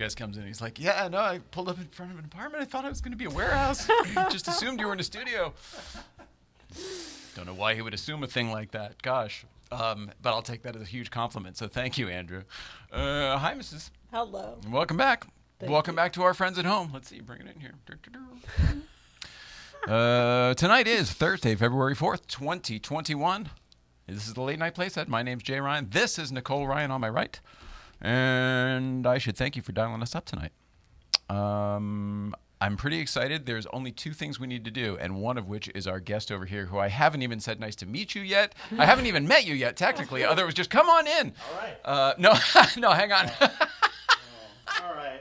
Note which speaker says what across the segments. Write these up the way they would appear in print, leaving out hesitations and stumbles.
Speaker 1: guest comes in. He's like, yeah, no, I pulled up in front of an apartment. I thought it was going to be a warehouse. Just assumed you were in a studio. Don't know why he would assume a thing like that. Gosh. But I'll take that as a huge compliment. So thank you, Andrew. Hi, Mrs.
Speaker 2: Hello.
Speaker 1: Welcome back.
Speaker 2: Welcome
Speaker 1: back to our friends at home. Let's see. Bring it in here. Tonight is Thursday, February 4th, 2021. This is the Late Night Playset. My name's Jay Ryan. This is Nicole Ryan on my right. And I should thank you for dialing us up tonight. I'm pretty excited. There's only two things we need to do, and one of which is our guest over here, who I haven't even said nice to meet you yet. I haven't even met you yet, technically. Other was just, come on in.
Speaker 3: All right.
Speaker 1: No, hang on.
Speaker 3: All right.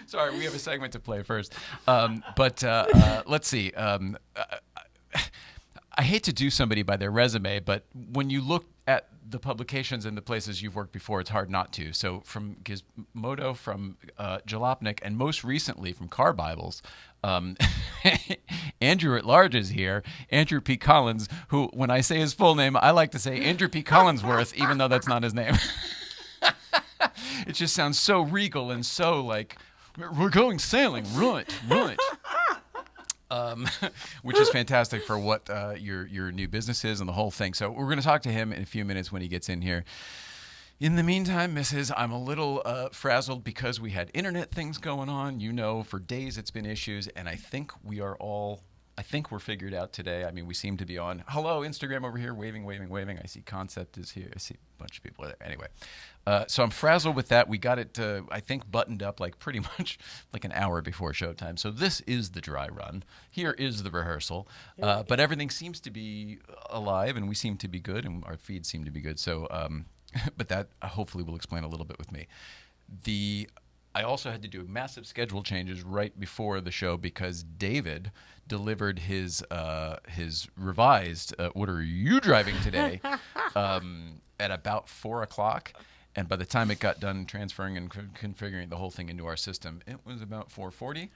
Speaker 1: Sorry, we have a segment to play first. Let's see. I hate to do somebody by their resume, but when you look at the publications and the places you've worked before, it's hard not to. So from Gizmodo, from Jalopnik, and most recently from CarBibles, Andrew at large is here. Andrew P. Collins, who, when I say his full name, I like to say Andrew P. Collinsworth, even though that's not his name. It just sounds so regal and so like, we're going sailing, right. Which is fantastic for what your new business is and the whole thing. So we're going to talk to him in a few minutes when he gets in here. In the meantime, Mrs., I'm a little frazzled because we had internet things going on. You know, for days it's been issues, and I think we're figured out today. I mean, we seem to be on. Hello, Instagram over here, waving. I see Concept is here. I see a bunch of people there. Anyway, so I'm frazzled with that. We got it, I think, buttoned up like pretty much like an hour before showtime. So this is the dry run. Here is the rehearsal. But everything seems to be alive, and we seem to be good, and our feeds seem to be good. So, but that hopefully will explain a little bit with me. I also had to do massive schedule changes right before the show because David delivered his revised "What are you driving today?" at about 4 o'clock, and by the time it got done transferring and configuring the whole thing into our system, it was about 4:40,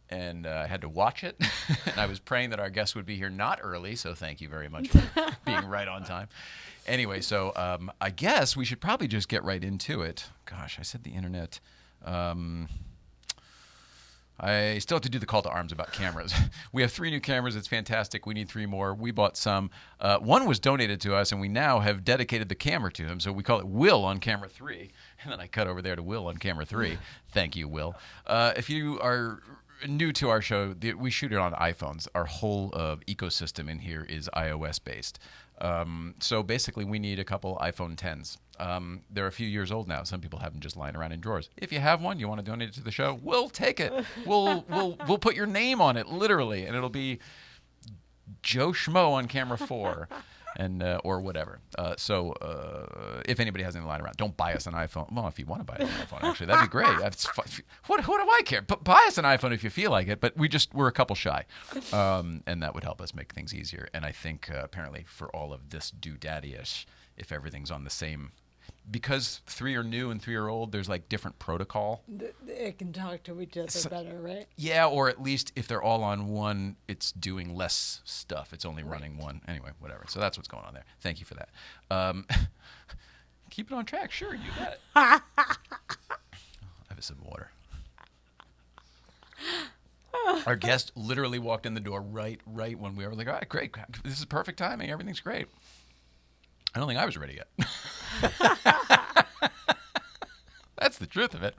Speaker 1: and I had to watch it. And I was praying that our guest would be here not early, so thank you very much for being right on time. Anyway, so I guess we should probably just get right into it. Gosh, I said the internet. I still have to do the call to arms about cameras. We have 3 new cameras. It's fantastic. We need 3 more. We bought some. One was donated to us, and we now have dedicated the camera to him. So we call it Will on camera 3. And then I cut over there to Will on camera 3. Thank you, Will. If you are new to our show, we shoot it on iPhones. Our whole ecosystem in here is iOS-based. So basically, we need a couple iPhone 10s. They're a few years old now. Some people have them just lying around in drawers. If you have one, you want to donate it to the show, we'll take it. We'll put your name on it, literally, and it'll be Joe Schmo on camera 4, and or whatever. So if anybody has any lying around, don't buy us an iPhone. Well, if you want to buy us an iPhone, actually, that'd be great. What do I care? Buy us an iPhone if you feel like it. But we're a couple shy, and that would help us make things easier. And I think apparently for all of this doodaddy-ish, if everything's on the same. Because 3 are new and 3 are old, there's like different protocol.
Speaker 2: It can talk to each other better, right?
Speaker 1: Yeah, or at least if they're all on one, it's doing less stuff. It's only running one. Anyway, whatever. So that's what's going on there. Thank you for that. Keep it on track. Sure, you bet. I'll have some water. Our guest literally walked in the door right when we were like, all right, great. This is perfect timing. Everything's great. I don't think I was ready yet. That's the truth of it.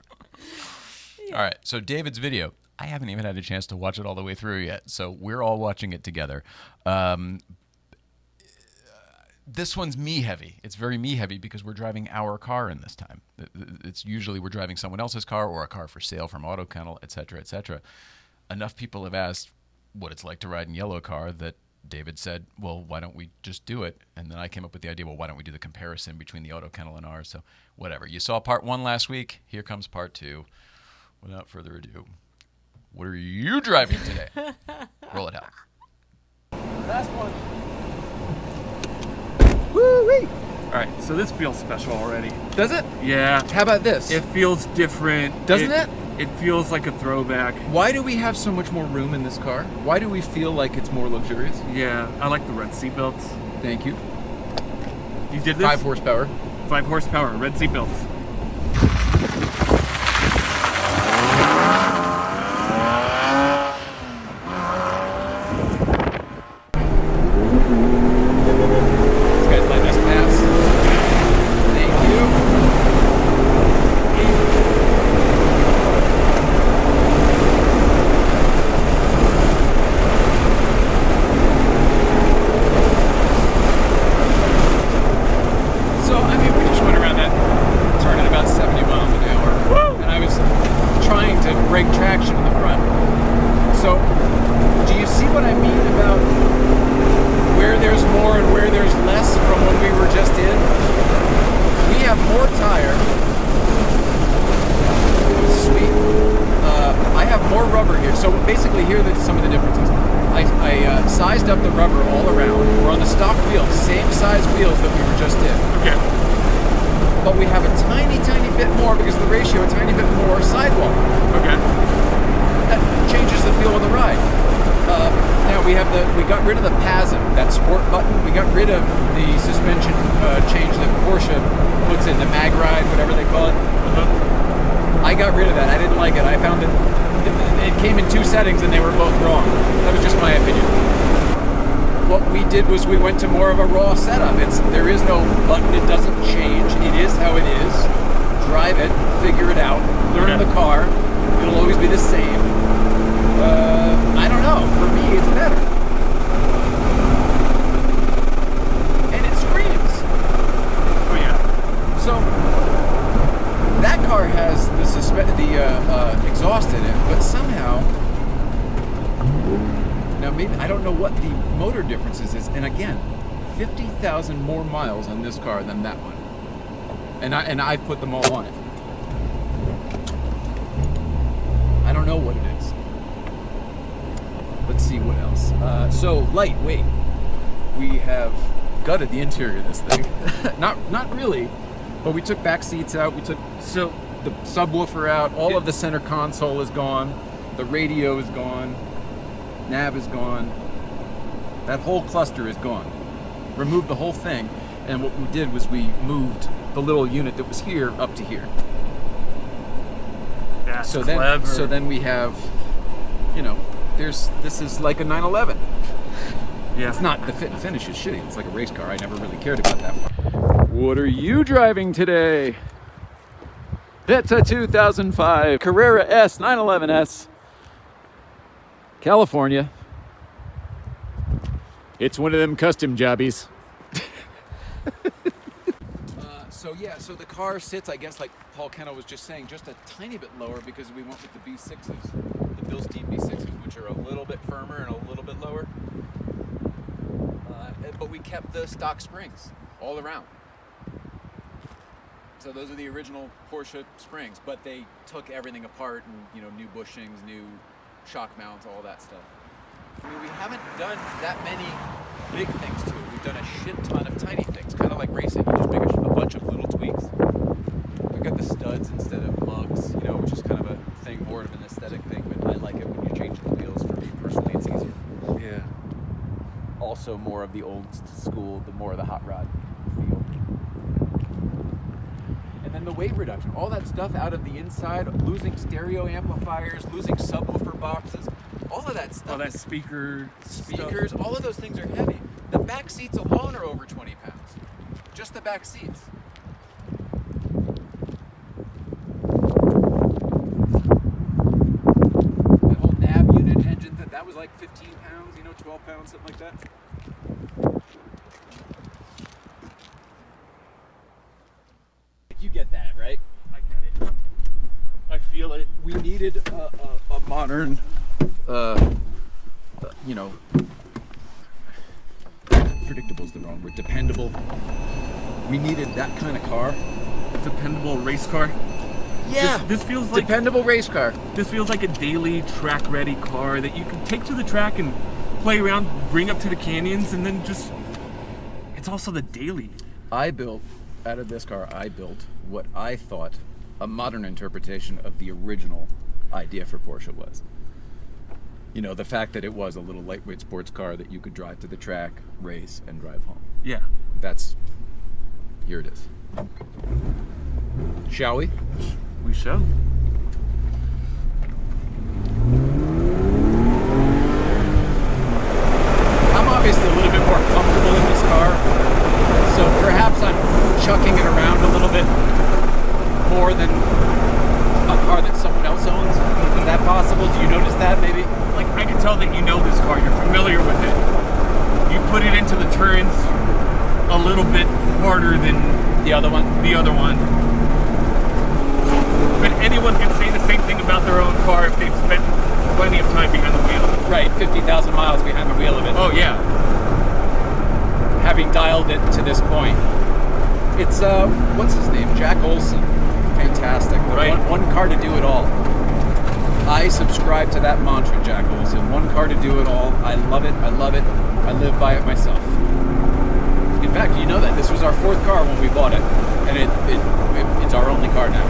Speaker 1: Yeah. All right, so David's video. I haven't even had a chance to watch it all the way through yet, so we're all watching it together. This one's me-heavy. It's very me-heavy because we're driving our car in this time. It's usually we're driving someone else's car or a car for sale from Auto Kennel, et cetera, et cetera. Enough people have asked what it's like to ride in Yellowcar that David said, well, why don't we just do it? And then I came up with the idea, well, why don't we do the comparison between the Auto Kennel and ours? So whatever. You saw part 1 last week. Here comes part 2. Without further ado, what are you driving today? Roll it out.
Speaker 3: Last one.
Speaker 1: Woo-wee!
Speaker 3: All right, so this feels special already.
Speaker 1: Does it?
Speaker 3: Yeah.
Speaker 1: How about this?
Speaker 3: It feels different.
Speaker 1: Doesn't it?
Speaker 3: It feels like a throwback.
Speaker 1: Why do we have so much more room in this car? Why do we feel like it's more luxurious?
Speaker 3: Yeah, I like the red seatbelts.
Speaker 1: Thank you.
Speaker 3: You did this?
Speaker 1: 5 horsepower.
Speaker 3: 5 horsepower, red seatbelts.
Speaker 1: up the rubber all around. We're on the stock wheels, same size wheels that we were just in.
Speaker 3: Okay.
Speaker 1: But we have a tiny bit more, because of the ratio, a tiny bit more sidewall.
Speaker 3: Okay.
Speaker 1: That changes the feel of the ride. Now we got rid of the PASM, that sport button. We got rid of the suspension change that Porsche puts in, the mag ride, whatever they call it. I got rid of that. I didn't like it. I found it came in 2 settings and they were both wrong. That was just my opinion. What we did was we went to more of a raw setup. There is no button. It doesn't change. It is how it is. Drive it, figure it out, learn the car. It'll always be the same. I don't know. For me, it's better. And it screams.
Speaker 3: Oh yeah.
Speaker 1: So that car has the exhaust in it, but somehow, now maybe I don't know what the motor differences is. And again, 50,000 more miles on this car than that one, and I've put them all on it. I don't know what it is. Let's see what else. So lightweight. We have gutted the interior of this thing. not really, but we took back seats out. We took the subwoofer out. All of the center console is gone. The radio is gone. Nav is gone. That whole cluster is gone. Removed the whole thing, and what we did was we moved the little unit that was here up to here.
Speaker 3: That's clever.
Speaker 1: So then we have, this is like a 911.
Speaker 3: Yeah.
Speaker 1: It's not, the fit and finish is shitty. It's like a race car. I never really cared about that one. What are you driving today? That's a 2005 Carrera S 911S. California. It's one of them custom jobbies. So the car sits, I guess, like Paul Kennel was just saying, just a tiny bit lower because we went with the B6s, the Bilstein B6s, which are a little bit firmer and a little bit lower. But we kept the stock springs all around. So those are the original Porsche springs, but they took everything apart and, new bushings, new shock mounts, all that stuff. I mean, we haven't done that many big things to it. We've done a shit ton of tiny things, kind of like racing. You just make a bunch of little tweaks. We got the studs instead of lugs, which is kind of a thing, more of an aesthetic thing, but I like it when you change the wheels. For me personally, it's easier.
Speaker 3: Yeah.
Speaker 1: Also more of the old school, the more of the hot rod feel. And then the weight reduction, all that stuff out of the inside, losing stereo amplifiers, losing subwoofer boxes, all of that stuff.
Speaker 3: All that speakers,
Speaker 1: stuff. All of those things are heavy. The back seats alone are over 20 pounds. Just the back seats. That whole nav unit engine, that was like 15 pounds, 12 pounds, something like that. You get that, right?
Speaker 3: I get it. I feel it.
Speaker 1: We needed a modern, predictable is the wrong word, dependable. We needed that kind of car.
Speaker 3: Dependable race car.
Speaker 1: Yeah.
Speaker 3: This feels like
Speaker 1: dependable race car.
Speaker 3: This feels like a daily track-ready car that you can take to the track and play around, bring up to the canyons, and then just. It's also the daily.
Speaker 1: Out of this car, I built what I thought a modern interpretation of the original idea for Porsche was. The fact that it was a little lightweight sports car that you could drive to the track, race, and drive home.
Speaker 3: Yeah.
Speaker 1: Here it is. Shall we?
Speaker 3: We shall.
Speaker 1: I'm obviously a little bit more comfortable in this car, so perhaps I'm chucking it around a little bit more than a car that someone else owns. Is that possible? Do you notice that maybe?
Speaker 3: Like, I can tell that you know this car, you're familiar with it. You put it into the turns a little bit harder than
Speaker 1: the other one.
Speaker 3: But anyone can say the same thing about their own car if they've spent plenty of time behind the wheel.
Speaker 1: Right, 50,000 miles behind the wheel of it.
Speaker 3: Oh yeah.
Speaker 1: Having dialed it to this point. It's, what's his name? Jack Olson. Fantastic.
Speaker 3: Right.
Speaker 1: One car to do it all. I subscribe to that mantra, Jack Olson. One car to do it all. I love it.
Speaker 4: I live by it myself. In fact, you know that this was our 4th car when we bought it, and it's our only car now.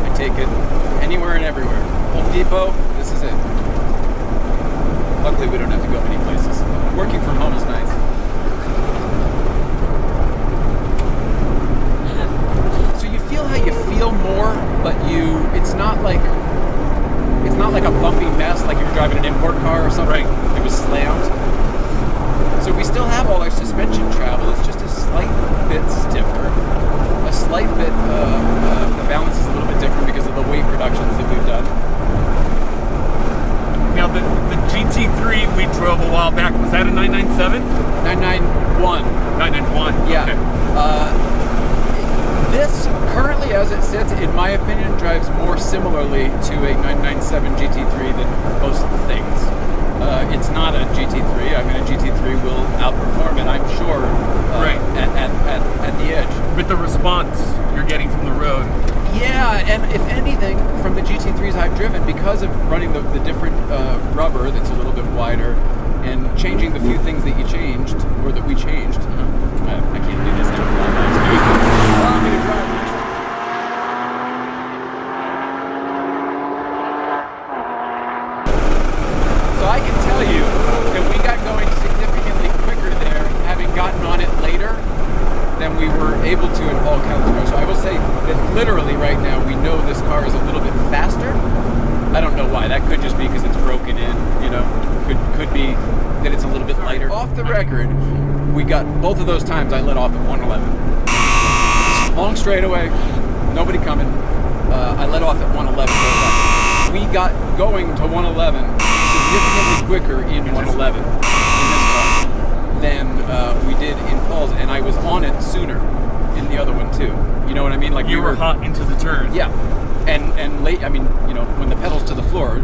Speaker 4: I take it anywhere and everywhere. Home Depot, this is it. Luckily, we don't have to go many places. Working from home is nice. So you feel how you feel more, but it's not like a bumpy mess like you're driving an import car or something.
Speaker 3: Right.
Speaker 4: It was slammed. So we still have all our suspension travel. It's just a slight bit stiffer. A slight bit, the balance is a little bit different because of the weight reductions that we've done.
Speaker 3: Now, the GT3 we drove a while back, was that a 997?
Speaker 4: 991.
Speaker 3: 991,
Speaker 4: Yeah.
Speaker 3: okay.
Speaker 4: This, currently as it sits, in my opinion, drives more similarly to a 997 GT3 than most of the things. It's not a GT3. I mean, a GT3 will outperform it, I'm sure,
Speaker 3: right.
Speaker 4: at the edge.
Speaker 3: With the response you're getting from the road.
Speaker 4: Yeah, and if anything, from the GT3s I've driven, because of running the different rubber that's a little bit wider, and changing the few things that you changed, or that we changed, I can't do this now. Allow me to drive. So I can tell you that we got going significantly quicker there, having gotten on it later than we were able to in all counts. So I will say that literally right now we know this car is a little bit faster. I don't know why. That could just be because it's broken in, you know. Could be that it's a little bit lighter. Off the record, we got both of those times I let off at 111. Long straightaway, nobody coming. I let off at 111. We got going to 111 significantly quicker in 111 in this car than we did in Paul's, and I was on it sooner in the other one too. You know what I mean? Like
Speaker 3: You were hot into the turn.
Speaker 4: Yeah, and late. I mean, you know, when the pedal's to the floor,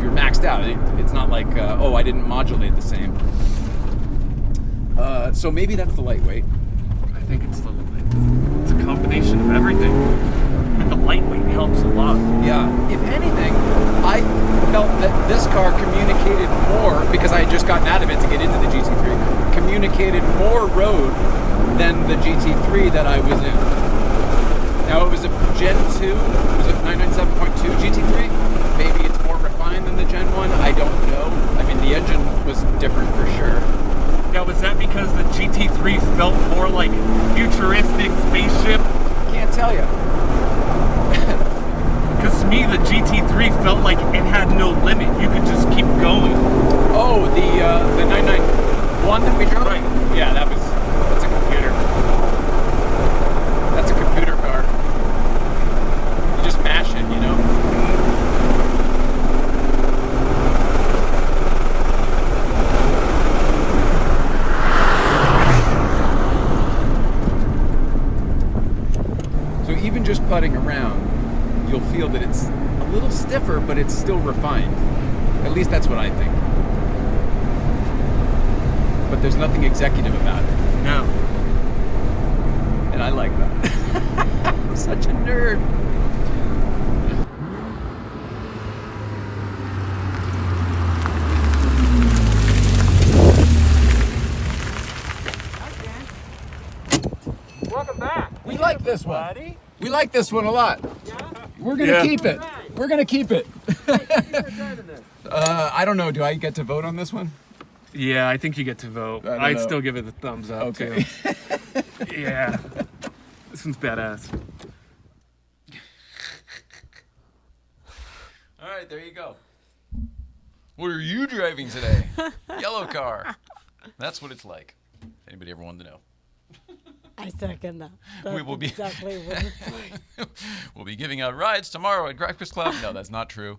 Speaker 4: you're maxed out. It's not like oh, I didn't modulate the same. So maybe that's the lightweight.
Speaker 3: I think it's the lightweight. It's a combination of everything. But the lightweight helps a lot.
Speaker 4: Yeah. If anything, I felt that this car communicated more, because I had just gotten out of it to get into the GT3, communicated more road than the GT3 that I was in. Now, it was a Gen 2, was it 997.2 GT3? Maybe it's more refined than the Gen 1, I don't know. I mean, the engine was different for sure.
Speaker 3: Now, was that because the GT3 felt more like futuristic spaceship?
Speaker 4: Can't tell you.
Speaker 3: Because to me, the GT3 felt like it had no limit. You could just keep going.
Speaker 4: Oh, the 991 that we drove?
Speaker 3: Right.
Speaker 4: Yeah, that's a computer. That's a computer car. You just mash it, you know? So even just putting around, you'll feel that it's a little stiffer, but it's still refined. At least that's what I think. But there's nothing executive about it.
Speaker 3: No.
Speaker 4: And I like that. I'm such a nerd.
Speaker 3: Welcome back.
Speaker 4: We like this one. We like this one a lot. We're gonna keep it. We're gonna keep it. I don't know. Do I get to vote on this one?
Speaker 3: Yeah, I think you get to vote. I'd still give it the thumbs up,
Speaker 4: Okay.
Speaker 3: too. Yeah. This one's badass.
Speaker 1: All right, there you go. What are you driving today? Yellowcar. That's what it's like. If anybody ever wanted to know.
Speaker 2: I second that.
Speaker 1: We will be
Speaker 2: exactly what it's like.
Speaker 1: We'll be giving out rides tomorrow at Breakfast Club. No, that's not true.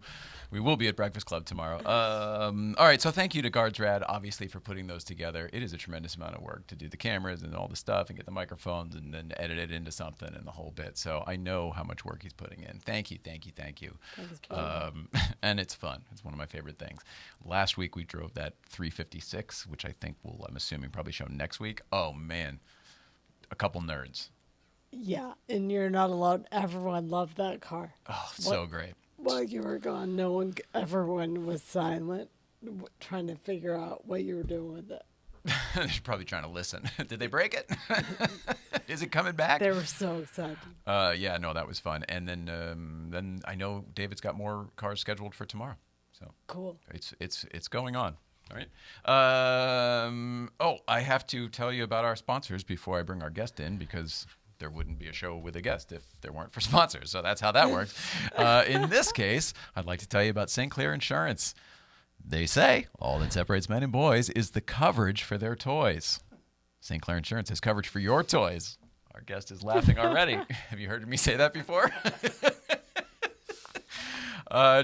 Speaker 1: We will be at Breakfast Club tomorrow. All right, so thank you to GuardsRad, obviously, for putting those together. It is a tremendous amount of work to do the cameras and all the stuff and get the microphones and then edit it into something and the whole bit. So I know how much work he's putting in. Thank you, thank you, thank you. And it's fun. It's one of my favorite things. Last week we drove that 356, which I think will, I'm assuming, probably show next week. Oh, man. A couple nerds.
Speaker 2: Yeah, and you're not allowed. Everyone loved that car.
Speaker 1: Oh, so great.
Speaker 2: While you were gone, everyone was silent. trying to figure out what you were doing with it.
Speaker 1: They're probably trying to listen. Did they break it? Is it coming back?
Speaker 2: They were so excited.
Speaker 1: Yeah, no, that was fun. And then I know David's got more cars scheduled for tomorrow. So
Speaker 2: Cool.
Speaker 1: it's going on. All right. I have to tell you about our sponsors before I bring our guest in, because there wouldn't be a show with a guest if there weren't for sponsors. So that's how that works. In this case, I'd like to tell you about St. Clair Insurance. They say all that separates men and boys is the coverage for their toys. St. Clair Insurance has coverage for your toys. Our guest is laughing already. Have you heard me say that before?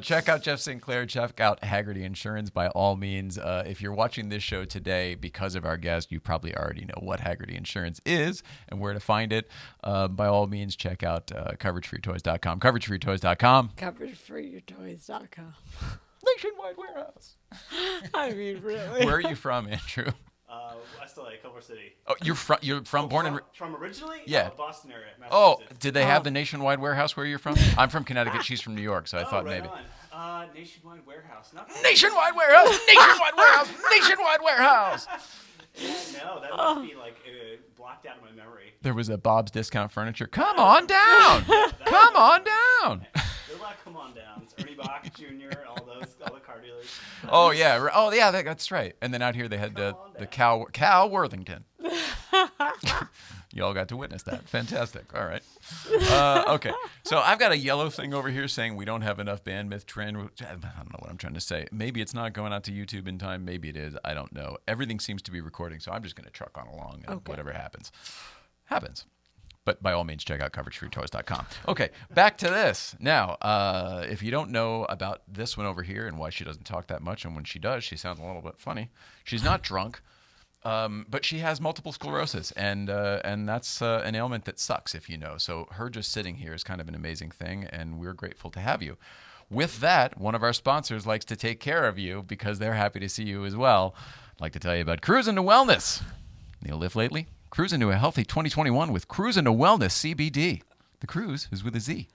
Speaker 1: Check out Jeff Sinclair. Check out Haggerty Insurance by all means. If you're watching this show today because of our guest, you probably already know what Haggerty Insurance is and where to find it. By all means, check out coverageforyourtoys.com. Coverageforyourtoys.com.
Speaker 2: Coverageforyourtoys.com.
Speaker 1: Nationwide warehouse.
Speaker 2: I mean, really.
Speaker 1: Where are you from, Andrew?
Speaker 5: West LA, Culver City.
Speaker 1: Oh, you're from born and
Speaker 5: From originally?
Speaker 1: Yeah.
Speaker 5: Boston area,
Speaker 1: Oh,
Speaker 5: Massachusetts.
Speaker 1: did they have the Nationwide warehouse where you're from? I'm from Connecticut. She's from New York, so I thought
Speaker 5: right
Speaker 1: maybe.
Speaker 5: On. Nationwide warehouse. Not
Speaker 1: Nationwide warehouse. Nationwide warehouse. Nationwide warehouse.
Speaker 5: no, that must be like blocked out of my memory.
Speaker 1: There was a Bob's Discount Furniture. Come on down. Come on down.
Speaker 5: There's a lot of come on downs. Ernie Bach Jr., all the car dealers.
Speaker 1: Oh yeah. Oh yeah. That's right. And then out here they had the Cal Worthington. You all got to witness that. Fantastic. All right. Okay. So I've got a yellow thing over here saying we don't have enough bandwidth trend. I don't know what I'm trying to say. Maybe it's not going out to YouTube in time. Maybe it is. I don't know. Everything seems to be recording, so I'm just going to truck on along and whatever happens. But by all means, check out coverageforyourtoys.com. Okay, back to this. Now, if you don't know about this one over here and why she doesn't talk that much, and when she does, she sounds a little bit funny. She's not drunk, but she has multiple sclerosis, and that's an ailment that sucks if you know. So her just sitting here is kind of an amazing thing, and we're grateful to have you. With that, one of our sponsors likes to take care of you because they're happy to see you as well. I'd like to tell you about Cruising to Wellness. You lift lately? Cruise into a healthy 2021 with Cruise into Wellness CBD. The cruise is with a Z.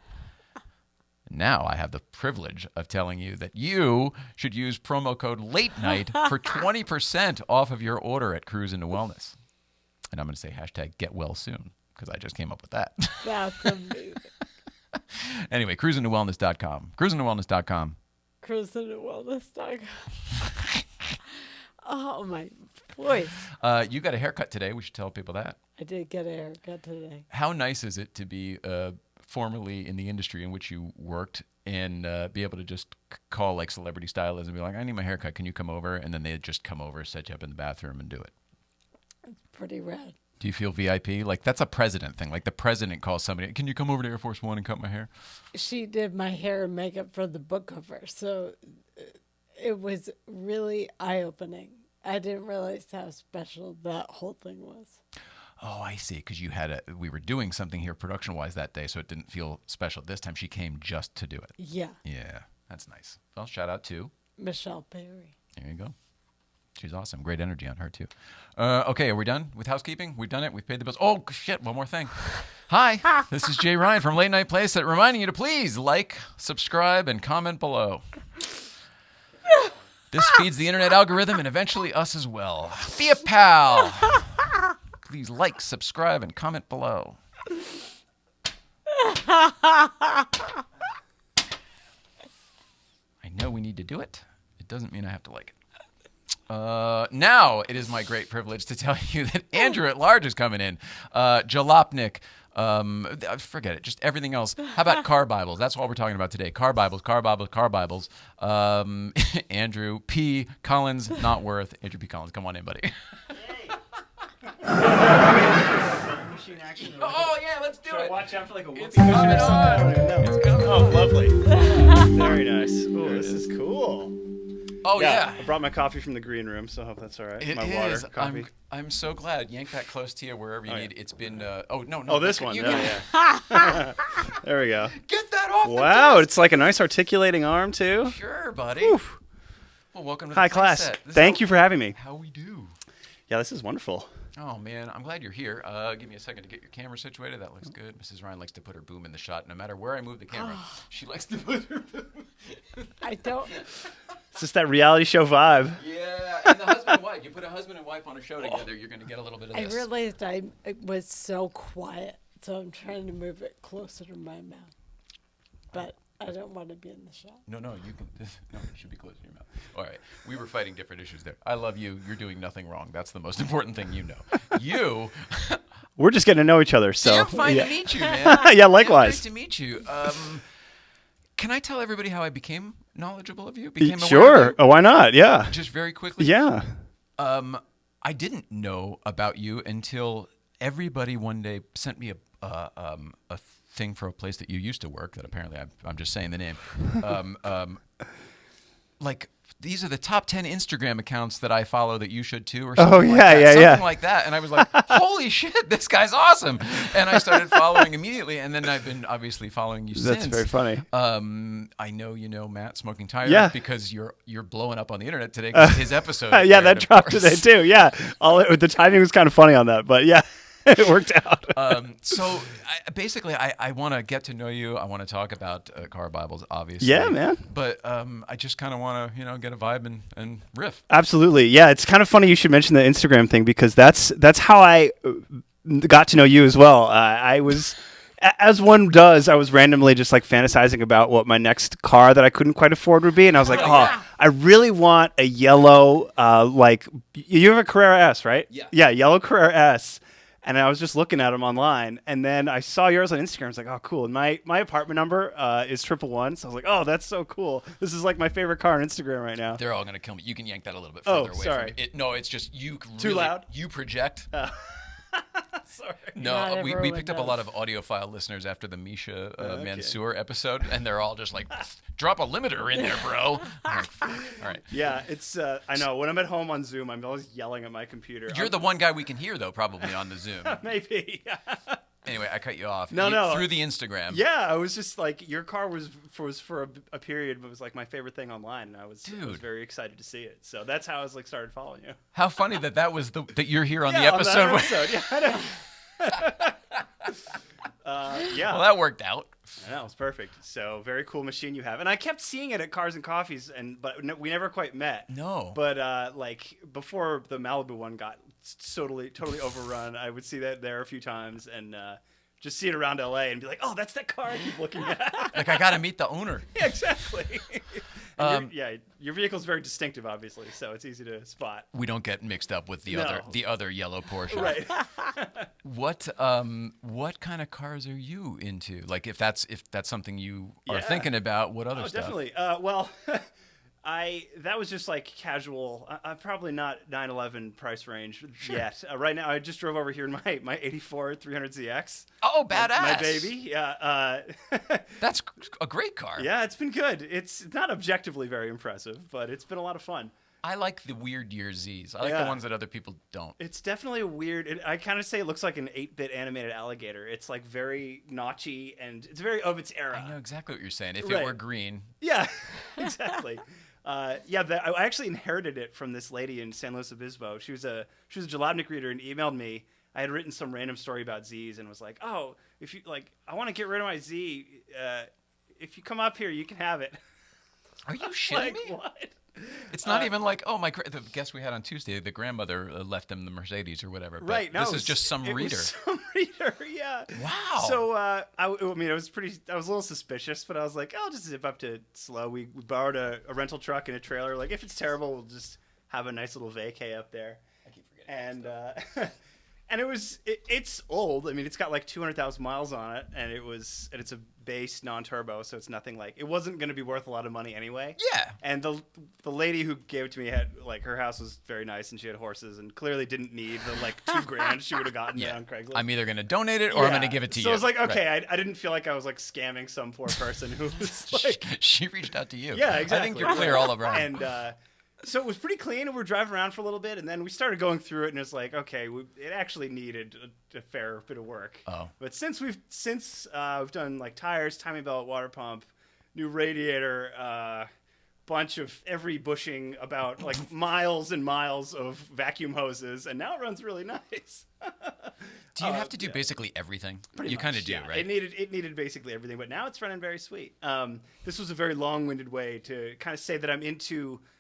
Speaker 1: Now I have the privilege of telling you that you should use promo code LATE-NIGHT for 20% off of your order at Cruise into Wellness. And I'm going to say hashtag get well soon because I just came up with that.
Speaker 2: That's amazing.
Speaker 1: Anyway, cruisingtowellness.com. Cruisingtowellness.com.
Speaker 2: Cruisingtowellness.com. Oh, my voice.
Speaker 1: You got a haircut today. We should tell people that.
Speaker 2: I did get a haircut today.
Speaker 1: How nice is it to be formerly in the industry in which you worked and be able to just call like celebrity stylists and be like, I need my haircut. Can you come over? And then they'd just come over, set you up in the bathroom and do it.
Speaker 2: It's pretty rad.
Speaker 1: Do you feel VIP? Like that's a president thing. Like the president calls somebody, can you come over to Air Force One and cut my hair?
Speaker 2: She did my hair and makeup for the book cover. So it was really eye-opening. I didn't realize how special that whole thing was.
Speaker 1: Oh, I see. Because we were doing something here production-wise that day, so it didn't feel special. This time she came just to do it.
Speaker 2: Yeah.
Speaker 1: Yeah, that's nice. Well, shout out to
Speaker 2: Michelle Perry.
Speaker 1: There you go. She's awesome. Great energy on her, too. Okay, are we done with housekeeping? We've done it. We've paid the bills. Oh, shit, one more thing. Hi, this is Jay Ryan from Late Night Playset reminding you to please like, subscribe, and comment below. This feeds the internet algorithm and eventually us as well. Be a pal. Please like, subscribe, and comment below. I know we need to do it. It doesn't mean I have to like it. Now it is my great privilege to tell you that Andrew at Large is coming in. Jalopnik. Forget it. Just everything else. How about CarBibles? That's all we're talking about today. CarBibles, CarBibles, CarBibles. Andrew P. Collins, not worth. Andrew P. Collins, come on in, buddy.
Speaker 5: Machine action.
Speaker 1: Oh yeah, let's do
Speaker 5: Should I
Speaker 1: it.
Speaker 5: watch out for like a whoopee
Speaker 1: It's
Speaker 5: cushion
Speaker 1: coming
Speaker 5: or something? I don't even know.
Speaker 1: on. It's coming
Speaker 5: Oh,
Speaker 1: on.
Speaker 5: lovely. Very nice. Oh, this is cool.
Speaker 1: Oh yeah.
Speaker 5: I brought my coffee from the green room, so I hope that's all right.
Speaker 1: It
Speaker 5: my
Speaker 1: is.
Speaker 5: water, coffee.
Speaker 1: I'm so glad. Yank that close to you wherever you need.
Speaker 5: yeah.
Speaker 1: It's been. No.
Speaker 5: Oh, this
Speaker 1: look,
Speaker 5: one.
Speaker 1: you
Speaker 5: Oh,
Speaker 1: get-
Speaker 5: yeah. There we go.
Speaker 1: Get that off.
Speaker 5: Wow, it's like a nice articulating arm too.
Speaker 1: Sure, buddy. Well, welcome to
Speaker 5: High
Speaker 1: the
Speaker 5: class.
Speaker 1: Playset. This is
Speaker 5: Thank you for having me.
Speaker 1: How we do.
Speaker 5: Yeah, this is wonderful.
Speaker 1: Oh, man, I'm glad you're here. Give me a second to get your camera situated. That looks good. Mrs. Ryan likes to put her boom in the shot. No matter where I move the camera, she likes to put her boom.
Speaker 2: I don't.
Speaker 6: It's just that reality show vibe.
Speaker 1: Yeah, and the husband and wife. You put a husband and wife on a show together, you're going to get a little bit of
Speaker 2: I
Speaker 1: this.
Speaker 2: realized I was so quiet, so I'm trying to move it closer to my mouth. But I don't want to be in the shot.
Speaker 1: No, you can. No, you should be close to your mouth. All right, we were fighting different issues there. I love you. You're doing nothing wrong. That's the most important thing you know. You.
Speaker 6: We're just getting to know each other, so.
Speaker 1: Damn fine to meet you, man.
Speaker 6: Yeah, likewise.
Speaker 1: Nice to meet you. Can I tell everybody how I became knowledgeable of you? Became aware of
Speaker 6: Sure.
Speaker 1: you?
Speaker 6: Oh, why not? Yeah.
Speaker 1: Just very quickly.
Speaker 6: Yeah.
Speaker 1: I didn't know about you until everybody one day sent me a thing for a place that you used to work. That apparently I'm just saying the name. Like, these are the top 10 Instagram accounts that I follow that you should too, or something like that. Something like that. And I was like, holy shit, this guy's awesome. And I started following immediately. And then I've been obviously following you since.
Speaker 6: That's very funny.
Speaker 1: I know you know Matt Smoking Tire because you're blowing up on the internet today because his episode.
Speaker 6: Yeah, that dropped today too. Yeah. The timing was kind of funny on that, but yeah. It worked out.
Speaker 1: So basically, I want to get to know you. I want to talk about CarBibles, obviously.
Speaker 6: Yeah, man.
Speaker 1: But I just kind of want to, get a vibe and riff.
Speaker 6: Absolutely. Yeah, it's kind of funny you should mention the Instagram thing because that's how I got to know you as well. I was, as one does, I was randomly just like fantasizing about what my next car that I couldn't quite afford would be. And I was like, I really want a yellow, you have a Carrera S, right?
Speaker 1: Yeah.
Speaker 6: Yeah, yellow Carrera S. And I was just looking at them online, and then I saw yours on Instagram. I was like, "Oh, cool!" And my apartment number is 111. So I was like, "Oh, that's so cool! This is like my favorite car on Instagram right now."
Speaker 1: They're all gonna kill me. You can yank that a little bit further away
Speaker 6: sorry.
Speaker 1: from me. No, it's just you.
Speaker 6: Too
Speaker 1: really,
Speaker 6: loud?
Speaker 1: You project.
Speaker 6: Sorry.
Speaker 1: No,
Speaker 2: Not
Speaker 1: we
Speaker 2: everyone
Speaker 1: picked up a
Speaker 2: does.
Speaker 1: lot of audiophile listeners after the Misha Mansour episode, and they're all just like, drop a limiter in there, bro. I'm like, fuck. All right.
Speaker 6: Yeah, it's. I know when I'm at home on Zoom, I'm always yelling at my computer.
Speaker 1: You're the one guy we can hear, though, probably on the Zoom.
Speaker 6: Maybe.
Speaker 1: Anyway, I cut you off.
Speaker 6: No.
Speaker 1: Through the Instagram.
Speaker 6: Yeah, I was just like, your car was for a period, but was like my favorite thing online, and I was very excited to see it. So that's how I was like started following you.
Speaker 1: How funny that was that you're here on the
Speaker 6: Yeah,
Speaker 1: episode.
Speaker 6: On that episode. Yeah, I know. Yeah.
Speaker 1: Well, that worked out.
Speaker 6: I know, it was perfect. So very cool machine you have, and I kept seeing it at Cars and Coffees, but we never quite met.
Speaker 1: No.
Speaker 6: But like before the Malibu one got totally overrun, I would see that there a few times and just see it around LA and be like, oh, that's that car I keep looking at.
Speaker 1: Like, I got to meet the owner.
Speaker 6: Yeah, exactly. Your vehicle's very distinctive, obviously, so it's easy to spot.
Speaker 1: We don't get mixed up with the other yellow Porsche.
Speaker 6: Right.
Speaker 1: What kind of cars are you into? Like, if that's something you are thinking about, what other stuff?
Speaker 6: Definitely. Well, that was just like casual. I'm probably not 911 price range yet. Right now, I just drove over here in my 84 300ZX.
Speaker 1: Oh, badass!
Speaker 6: My baby. Yeah.
Speaker 1: That's a great car.
Speaker 6: Yeah, it's been good. It's not objectively very impressive, but it's been a lot of fun.
Speaker 1: I like the weird year Zs. I like the ones that other people don't.
Speaker 6: It's definitely a weird. I kind of say it looks like an 8-bit animated alligator. It's like very notchy and it's very of its era.
Speaker 1: I know exactly what you're saying. If it were green.
Speaker 6: Yeah, exactly. I actually inherited it from this lady in San Luis Obispo. She was a Jalopnik reader and emailed me. I had written some random story about Zs and was like, "Oh, if you like, I want to get rid of my Z. If you come up here, you can have it."
Speaker 1: Are you shitting
Speaker 6: like,
Speaker 1: me?
Speaker 6: What?
Speaker 1: It's not even like, oh, the guest we had on Tuesday, the grandmother left them the Mercedes or whatever. But
Speaker 6: right.
Speaker 1: This is just some reader.
Speaker 6: Some reader, yeah.
Speaker 1: Wow.
Speaker 6: So, I mean, I was a little suspicious, but I was like, I'll just zip up to SLO. We borrowed a rental truck and a trailer. Like, if it's terrible, we'll just have a nice little vacay up there.
Speaker 1: I keep forgetting.
Speaker 6: And it's old. I mean, it's got like 200,000 miles on it, and it's a base non-turbo, so it's nothing like, it wasn't going to be worth a lot of money anyway.
Speaker 1: Yeah.
Speaker 6: And the lady who gave it to me had like, her house was very nice and she had horses and clearly didn't need the like $2,000 she would have gotten on Craigslist.
Speaker 1: I'm either going to donate it or I'm going to give it to you.
Speaker 6: So I was like, okay, right. I didn't feel like I was like scamming some poor person who was like,
Speaker 1: she reached out to you.
Speaker 6: Yeah, exactly.
Speaker 1: I think you're clear all around.
Speaker 6: And so it was pretty clean, and we were driving around for a little bit, and then we started going through it, and it's like, okay, it actually needed a fair bit of work.
Speaker 1: Oh.
Speaker 6: But since we've done like tires, timing belt, water pump, new radiator, bunch of every bushing about like miles and miles of vacuum hoses, and now it runs really nice.
Speaker 1: Do you have to do basically everything? You kind of do,
Speaker 6: yeah.
Speaker 1: right?
Speaker 6: It needed basically everything, but now it's running very sweet. This was a very long-winded way to kind of say that I'm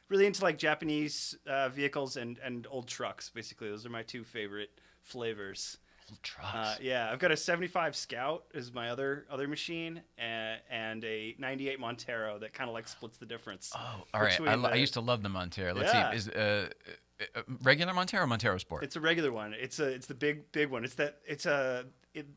Speaker 6: really into like Japanese vehicles and old trucks. Basically, those are my two favorite flavors.
Speaker 1: Old trucks.
Speaker 6: Yeah, I've got a 75 Scout is my other machine, and a 98 Montero that kind of like splits the difference.
Speaker 1: Oh, all right. I used to love the Montero. Let's see. Is regular Montero or Montero Sport?
Speaker 6: It's a regular one. It's the big one.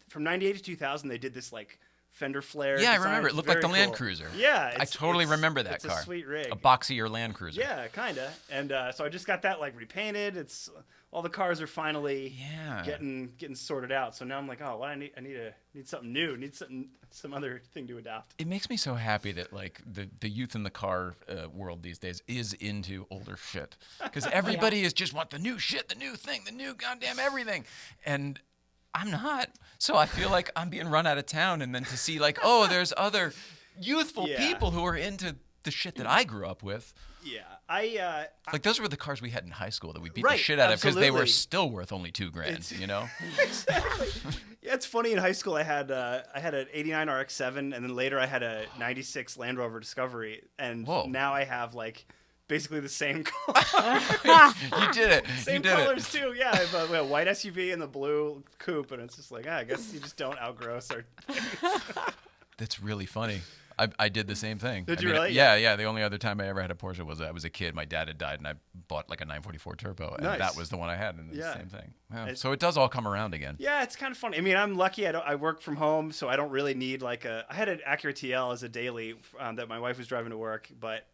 Speaker 6: From 98 to 2000 they did this like fender flare.
Speaker 1: Yeah, I
Speaker 6: design.
Speaker 1: remember. It
Speaker 6: It's
Speaker 1: looked like the
Speaker 6: very
Speaker 1: Land
Speaker 6: cool.
Speaker 1: Cruiser.
Speaker 6: Yeah,
Speaker 1: I totally remember that car.
Speaker 6: It's a sweet rig.
Speaker 1: A boxier Land Cruiser.
Speaker 6: Yeah, kinda. And so I just got that like repainted. It's all the cars are finally getting sorted out. So now I'm like, oh, well, I need something new. Need some other thing to adopt.
Speaker 1: It makes me so happy that like the youth in the car world these days is into older shit, because everybody is just want the new shit, the new thing, the new goddamn everything, and I'm not. So I feel like I'm being run out of town, and then to see like, oh, there's other youthful people who are into the shit that I grew up with.
Speaker 6: Yeah,
Speaker 1: like those were the cars we had in high school that we beat
Speaker 6: Right,
Speaker 1: the shit out of because they were
Speaker 6: absolutely.
Speaker 1: still worth only $2,000. You know.
Speaker 6: exactly. Yeah, it's funny. In high school, I had an '89 RX-7, and then later I had a '96 Land Rover Discovery, and now I have like basically the same car.
Speaker 1: You did it.
Speaker 6: Same
Speaker 1: you did
Speaker 6: colors too. Yeah, I have a white SUV and the blue coupe, and it's just like, I guess you just don't outgrow certain things.
Speaker 1: That's really funny. I did the same thing.
Speaker 6: Did you really?
Speaker 1: Yeah. The only other time I ever had a Porsche was I was a kid. My dad had died, and I bought like a 944 Turbo, and
Speaker 6: Nice.
Speaker 1: that was the one I had, and it's the
Speaker 6: Yeah.
Speaker 1: same thing. Yeah. So it does all come around again.
Speaker 6: Yeah, it's kind of funny. I mean, I'm lucky. I work from home, so I don't really need like I had an Acura TL as a daily that my wife was driving to work, but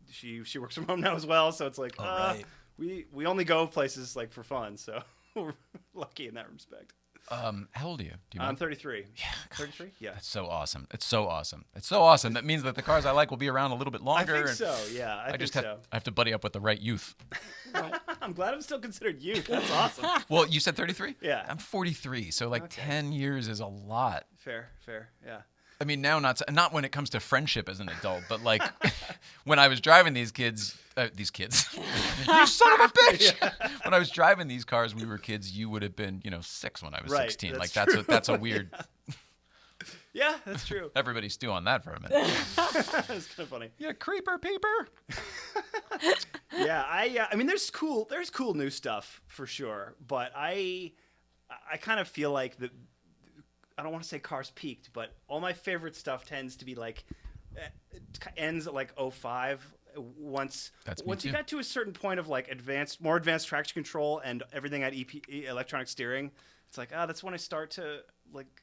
Speaker 6: she works from home now as well. So it's like
Speaker 1: right.
Speaker 6: we only go places like for fun, so we're lucky in that respect.
Speaker 1: How old are you? Do you
Speaker 6: I'm
Speaker 1: mind?
Speaker 6: 33.
Speaker 1: Yeah.
Speaker 6: 33. Yeah.
Speaker 1: That's so awesome. It's so awesome. It's so awesome. That means that the cars I like will be around a little bit
Speaker 6: I
Speaker 1: longer.
Speaker 6: think
Speaker 1: and
Speaker 6: so. Yeah, I think so.
Speaker 1: I have to buddy up with the right youth.
Speaker 6: I'm glad I'm still considered youth. That's awesome.
Speaker 1: Well, you said 33?
Speaker 6: Yeah.
Speaker 1: I'm 43, so like
Speaker 6: Okay.
Speaker 1: 10 years is a lot.
Speaker 6: Fair. Yeah.
Speaker 1: I mean, now not when it comes to friendship as an adult, but like when I was driving these kids, you son of a bitch. When I was driving these cars, we were kids. You would have been, 6 when I was
Speaker 6: Right,
Speaker 1: 16.
Speaker 6: that's
Speaker 1: Like that's a weird.
Speaker 6: Yeah, that's true.
Speaker 1: Everybody stew on that for a minute.
Speaker 6: That's kind of funny.
Speaker 1: Yeah, creeper peeper.
Speaker 6: Yeah, I mean, there's cool new stuff for sure, but I kind of feel like I don't want to say cars peaked, but all my favorite stuff tends to be like ends at like 05. Once you got to a certain point of like more advanced traction control and everything at electronic steering, it's like that's when I start to like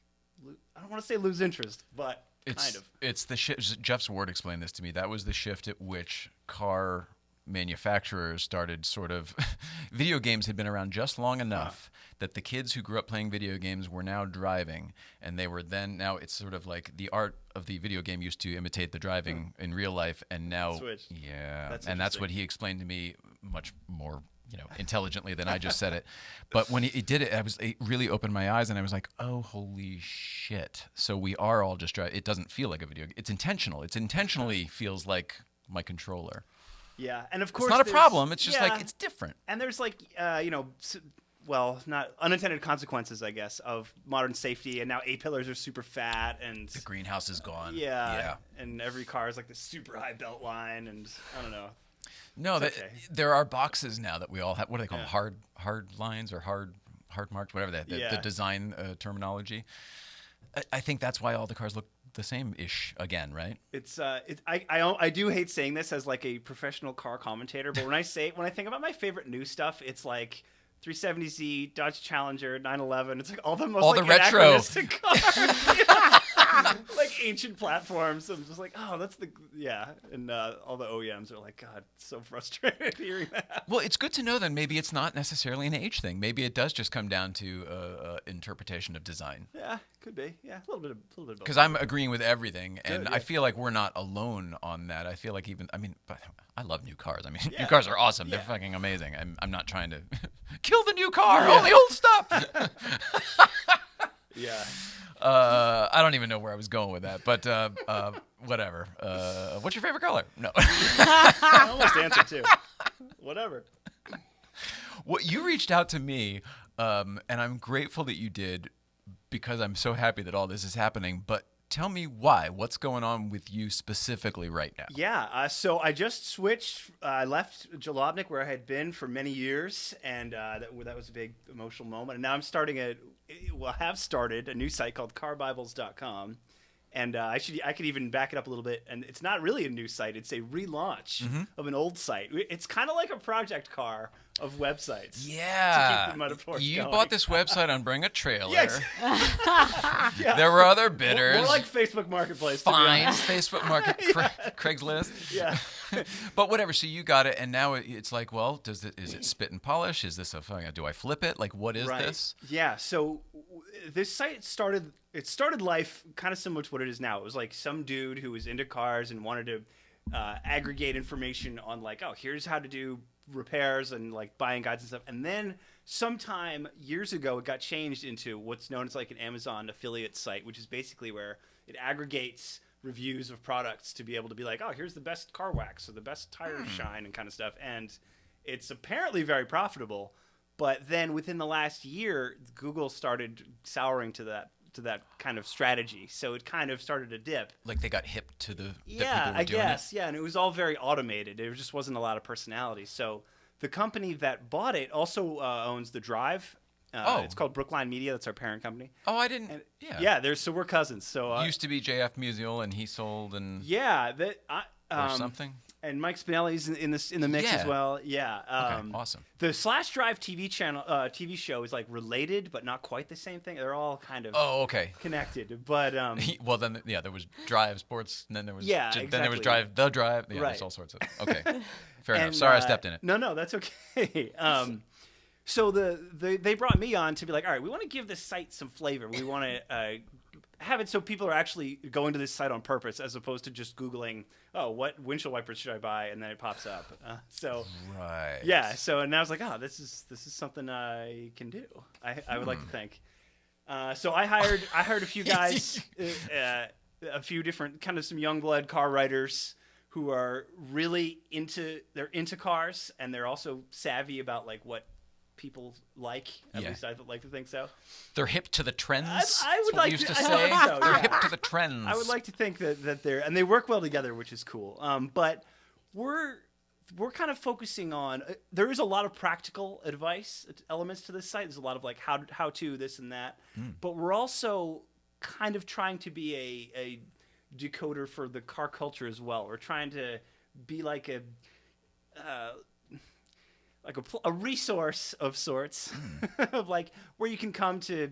Speaker 6: I don't want to say lose interest, but kind of.
Speaker 1: It's the shift. Jeff Swart explained this to me. That was the shift at which car manufacturers started sort of video games had been around just long enough that the kids who grew up playing video games were now driving, and they were now it's sort of like the art of the video game used to imitate the driving in real life, and now
Speaker 6: Switched.
Speaker 1: Yeah,
Speaker 6: That's
Speaker 1: and that's what he explained to me much more intelligently than I just said it. But when he did it, it really opened my eyes, and I was like, oh, holy shit. So we are all just driving. It doesn't feel like a video game. It's intentional. It intentionally feels like my controller.
Speaker 6: Yeah, and of course
Speaker 1: It's not a problem. It's just like, it's different.
Speaker 6: And there's like, not unintended consequences, I guess, of modern safety. And now A-pillars are super fat, and
Speaker 1: The greenhouse is gone.
Speaker 6: yeah, and every car is like this super high belt line, and I don't know.
Speaker 1: No,
Speaker 6: okay.
Speaker 1: there are boxes now that we all have. What do they call them? Hard lines or hard marks, whatever the design terminology. I think that's why all the cars look the same-ish again, right?
Speaker 6: I do hate saying this as like a professional car commentator, but when I think about my favorite new stuff, it's like 370Z, Dodge Challenger, 911. It's like all the most
Speaker 1: the
Speaker 6: like
Speaker 1: retro.
Speaker 6: anachronistic cars. Like ancient platforms. I'm just like, oh, that's and all the OEMs are like, God, it's so frustrated hearing that.
Speaker 1: Well, it's good to know then maybe it's not necessarily an age thing. Maybe it does just come down to interpretation of design.
Speaker 6: Yeah, could be. Yeah, a little bit of both.
Speaker 1: Because I'm agreeing with everything, and
Speaker 6: Good,
Speaker 1: I
Speaker 6: yeah.
Speaker 1: feel like we're not alone on that. I feel like but I love new cars. I mean, new cars are awesome. They're fucking amazing. I'm not trying to kill the new car, all the old stuff.
Speaker 6: Yeah.
Speaker 1: I don't even know where I was going with that, but whatever. What's your favorite color? No.
Speaker 6: I almost answered too. Whatever.
Speaker 1: Well, you reached out to me, and I'm grateful that you did because I'm so happy that all this is happening. But tell me why. What's going on with you specifically right now?
Speaker 6: Yeah, so I just switched. I left Jalopnik, where I had been for many years, and that was a big emotional moment. And now I'm have started a new site called CarBibles.com. And I could even back it up a little bit. And it's not really a new site; it's a relaunch of an old site. It's kind of like a project car of websites.
Speaker 1: Yeah,
Speaker 6: to keep the metaphors
Speaker 1: you
Speaker 6: going.
Speaker 1: bought this website on Bring a Trailer.
Speaker 6: Yes. Yeah.
Speaker 1: There were other bidders.
Speaker 6: More like Facebook Marketplace.
Speaker 1: Fines, Facebook Market, Craigslist.
Speaker 6: Yeah.
Speaker 1: But whatever. So you got it, and now it's like, well, is it spit and polish? Is this do I flip it? Like, what is this?
Speaker 6: Yeah. So this site started life kind of similar to what it is now. It was like some dude who was into cars and wanted to aggregate information on like, oh, here's how to do repairs and like buying guides and stuff. And then sometime years ago, it got changed into what's known as like an Amazon affiliate site, which is basically where it aggregates reviews of products to be able to be like, oh, here's the best car wax or the best tire shine and kind of stuff. And it's apparently very profitable. But then within the last year, Google started souring to that kind of strategy. So it kind of started to dip.
Speaker 1: Like they got hip to the
Speaker 6: I guess. Yeah, and it was all very automated. There just wasn't a lot of personality. So the company that bought it also owns The Drive. It's called Brookline Media. That's our parent company.
Speaker 1: Oh, I didn't.
Speaker 6: And,
Speaker 1: yeah.
Speaker 6: So we're cousins. So
Speaker 1: used to be JF Musial, and he sold and
Speaker 6: or
Speaker 1: something.
Speaker 6: And Mike Spinelli's in the mix as well. Yeah.
Speaker 1: Okay, awesome.
Speaker 6: The Slash Drive TV show is like related, but not quite the same thing. They're all kind of connected. But
Speaker 1: well, then there was Drive Sports, and then there was
Speaker 6: exactly.
Speaker 1: Then there was Drive the Drive. Yeah,
Speaker 6: right.
Speaker 1: There's all sorts of okay. Fair enough. Sorry, I stepped in it.
Speaker 6: No, that's okay. So they brought me on to be like, all right, we want to give this site some flavor. We want to have it so people are actually going to this site on purpose, as opposed to just Googling, oh, what windshield wipers should I buy, and then it pops up.
Speaker 1: Right.
Speaker 6: Yeah. So and I was like, oh, this is something I can do. I would like to think. So I hired a few guys, a few different kind of some young blood car writers who are really into cars, and they're also savvy about like what people like. At least I like to think so.
Speaker 1: They're hip to the trends.
Speaker 6: I would like
Speaker 1: used to
Speaker 6: I
Speaker 1: say.
Speaker 6: think so,
Speaker 1: They're
Speaker 6: yeah.
Speaker 1: hip to the trends.
Speaker 6: I would like to think that they're, and they work well together, which is cool. But we're kind of focusing on. There is a lot of practical advice elements to this site. There's a lot of like how to this and that. But we're also kind of trying to be a decoder for the car culture as well. We're trying to be like a resource of sorts, of like where you can come to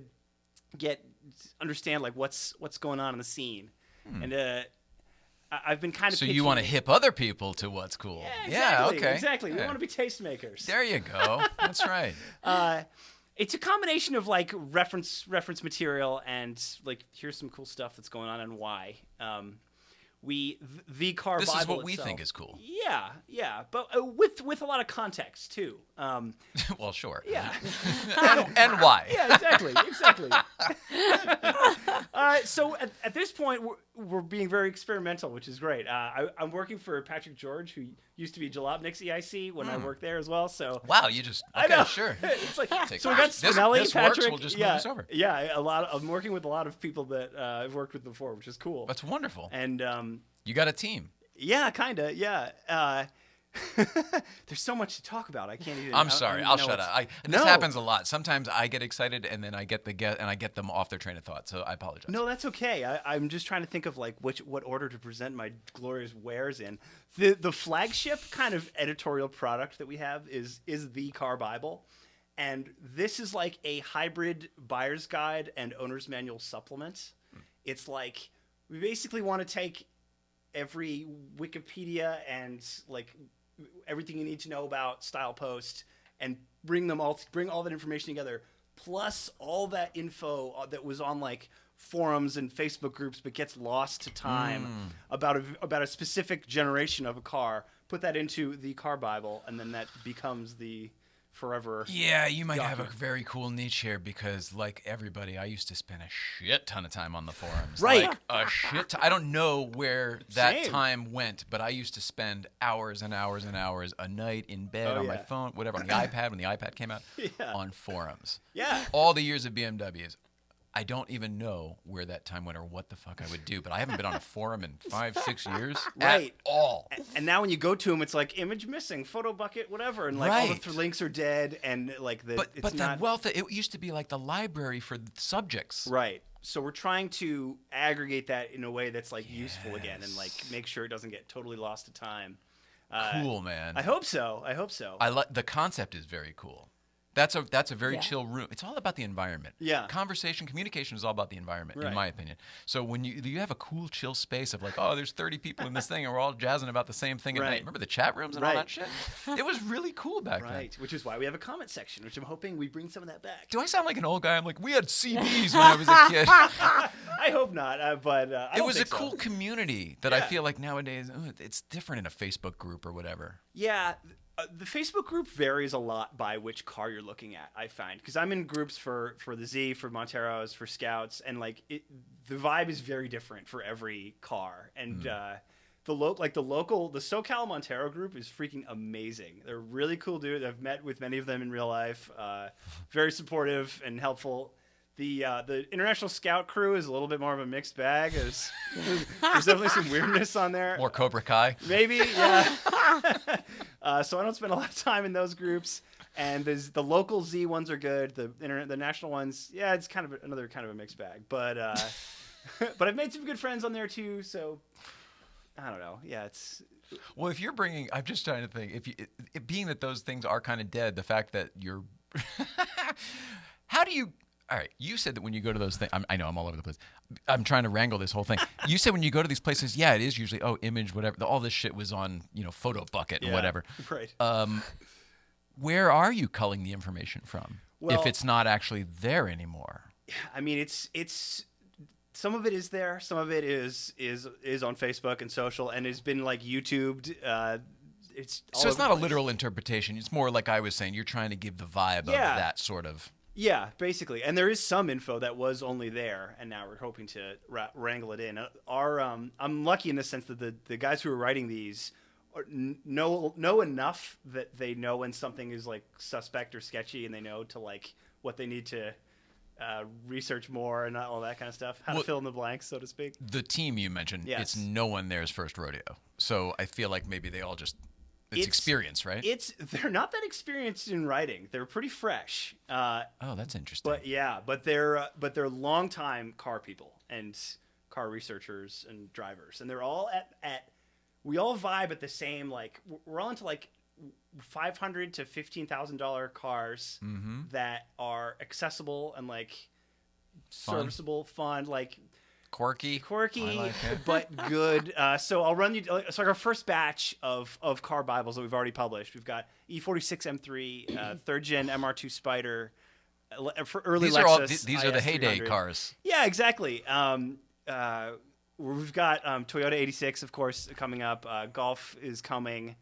Speaker 6: understand like what's going on in the scene. And I've been kind of
Speaker 1: you want to hip other people to what's cool.
Speaker 6: Yeah, exactly.
Speaker 1: Okay.
Speaker 6: Exactly. We want to be tastemakers.
Speaker 1: There you go. That's right.
Speaker 6: It's a combination of like reference material and like here's some cool stuff that's going on and why. The car
Speaker 1: This
Speaker 6: Bible
Speaker 1: is what we
Speaker 6: itself.
Speaker 1: think is cool.
Speaker 6: Yeah, but with a lot of context too.
Speaker 1: Well, sure.
Speaker 6: Yeah,
Speaker 1: and why?
Speaker 6: Yeah, exactly. So at this point, we're being very experimental, which is great. I'm working for Patrick George, who used to be Jalopnik's EIC when I worked there as well. So
Speaker 1: wow, you just
Speaker 6: I know.
Speaker 1: Sure.
Speaker 6: It's like
Speaker 1: Take
Speaker 6: so we got Spinelli,
Speaker 1: this
Speaker 6: Patrick.
Speaker 1: works, we'll just move this over.
Speaker 6: Yeah, I'm working with a lot of people that I've worked with before, which is cool.
Speaker 1: That's wonderful.
Speaker 6: And
Speaker 1: you got a team.
Speaker 6: Yeah, kinda. Yeah. There's so much to talk about. I can't even.
Speaker 1: I'm sorry. I'll shut up. This
Speaker 6: No.
Speaker 1: happens a lot. Sometimes I get excited and then I get them off their train of thought. So I apologize.
Speaker 6: No, that's okay. I'm just trying to think of like what order to present my glorious wares in. The flagship kind of editorial product that we have is the Car Bible, and this is like a hybrid buyer's guide and owner's manual supplement. It's like we basically want to take every Wikipedia and like everything you need to know about style post and bring all that information together, plus all that info that was on like forums and Facebook groups but gets lost to time about a specific generation of a car, put that into the Car Bible, and then that becomes the forever.
Speaker 1: Yeah, you might have a
Speaker 6: document.
Speaker 1: very cool niche here because, like everybody, I used to spend a shit ton of time on the forums.
Speaker 6: Right.
Speaker 1: Like, a shit I don't know where that
Speaker 6: Same.
Speaker 1: time went, but I used to spend hours and hours and hours a night in bed
Speaker 6: Oh,
Speaker 1: on my
Speaker 6: yeah.
Speaker 1: phone, whatever, on the iPad when the iPad came out,
Speaker 6: Yeah.
Speaker 1: on forums.
Speaker 6: Yeah.
Speaker 1: All the years of BMWs. I don't even know where that time went or what the fuck I would do, but I haven't been on a forum in 5-6 years
Speaker 6: Right.
Speaker 1: at all.
Speaker 6: And now when you go to them, it's like image missing, photo bucket, whatever, and like all
Speaker 1: Right.
Speaker 6: the links are dead, and like
Speaker 1: But
Speaker 6: it's
Speaker 1: the
Speaker 6: not
Speaker 1: wealth, it used to be like the library for subjects.
Speaker 6: right. So we're trying to aggregate that in a way that's like useful again, and like make sure it doesn't get totally lost to time.
Speaker 1: Cool, man.
Speaker 6: I hope so. I hope so.
Speaker 1: I like the concept is very cool. That's a very
Speaker 2: Yeah.
Speaker 1: chill room. It's all about the environment.
Speaker 6: Yeah.
Speaker 1: Communication is all about the environment,
Speaker 6: Right.
Speaker 1: in my opinion. So when you have a cool, chill space of like, oh, there's 30 people in this thing, and we're all jazzing about the same thing at
Speaker 6: Right.
Speaker 1: night. Remember the chat rooms and all
Speaker 6: Right.
Speaker 1: that shit? It was really cool back
Speaker 6: Right,
Speaker 1: then.
Speaker 6: which is why we have a comment section, which I'm hoping we bring some of that back.
Speaker 1: Do I sound like an old guy? I'm like, we had CDs when I was a kid.
Speaker 6: I hope not, but I
Speaker 1: It
Speaker 6: don't
Speaker 1: was a
Speaker 6: think so.
Speaker 1: cool community that I
Speaker 6: Yeah.
Speaker 1: feel like nowadays it's different in a Facebook group or whatever.
Speaker 6: Yeah, the Facebook group varies a lot by which car you're looking at. I find because I'm in groups for the Z, for Monteros, for Scouts, and like the vibe is very different for every car. And the SoCal Montero group is freaking amazing. They're really cool dudes. I've met with many of them in real life. Very supportive and helpful. The International Scout crew is a little bit more of a mixed bag. There's definitely some weirdness on there.
Speaker 1: More Cobra Kai.
Speaker 6: Maybe, yeah. So I don't spend a lot of time in those groups. And there's the local Z ones are good. The national ones, yeah, it's kind of another kind of a mixed bag. But but I've made some good friends on there too. So I don't know. Yeah, it's
Speaker 1: Well, if you're bringing, I'm just trying to think. Being that those things are kind of dead, the fact that you're, how do you? All right, you said that when you go to those things, I know I'm all over the place. I'm trying to wrangle this whole thing. You said when you go to these places, yeah, it is usually image, whatever. All this shit was on photo bucket and
Speaker 6: yeah,
Speaker 1: whatever.
Speaker 6: Right.
Speaker 1: Where are you culling the information from
Speaker 6: Well-
Speaker 1: if it's not actually there anymore?
Speaker 6: I mean, it's some of it is there. Some of it is on Facebook and social, and it's been like YouTubed. It's all
Speaker 1: So it's
Speaker 6: over
Speaker 1: not
Speaker 6: the
Speaker 1: a
Speaker 6: place.
Speaker 1: literal interpretation. It's more like I was saying. You're trying to give the vibe of
Speaker 6: Yeah.
Speaker 1: that sort of.
Speaker 6: Yeah, basically. And there is some info that was only there, and now we're hoping to wrangle it in. I'm lucky in the sense that the guys who are writing these know enough that they know when something is like suspect or sketchy, and they know to like what they need to research more and all that kind of stuff. How
Speaker 1: Well,
Speaker 6: to fill in the blanks, so to speak.
Speaker 1: The team you mentioned,
Speaker 6: Yes.
Speaker 1: it's no one there's first rodeo. So I feel like maybe they all just it's
Speaker 6: It's-
Speaker 1: experience, right?
Speaker 6: They're not that experienced in writing. They're pretty fresh.
Speaker 1: Oh, that's interesting.
Speaker 6: But they're longtime car people and car researchers and drivers, and they're all at we all vibe at the same, like we're all into like $500 to $15,000 cars that are accessible and like
Speaker 1: Fun.
Speaker 6: serviceable, fun, like
Speaker 1: Quirky,
Speaker 6: quirky
Speaker 1: I like it.
Speaker 6: but good. So I'll run you. So our first batch of CarBibles that we've already published. We've got E46 M3, third gen MR2 Spider, for early
Speaker 1: These
Speaker 6: Lexus.
Speaker 1: are all these are the heyday
Speaker 6: 300.
Speaker 1: cars.
Speaker 6: Yeah, exactly. We've got Toyota 86, of course, coming up. Golf is coming.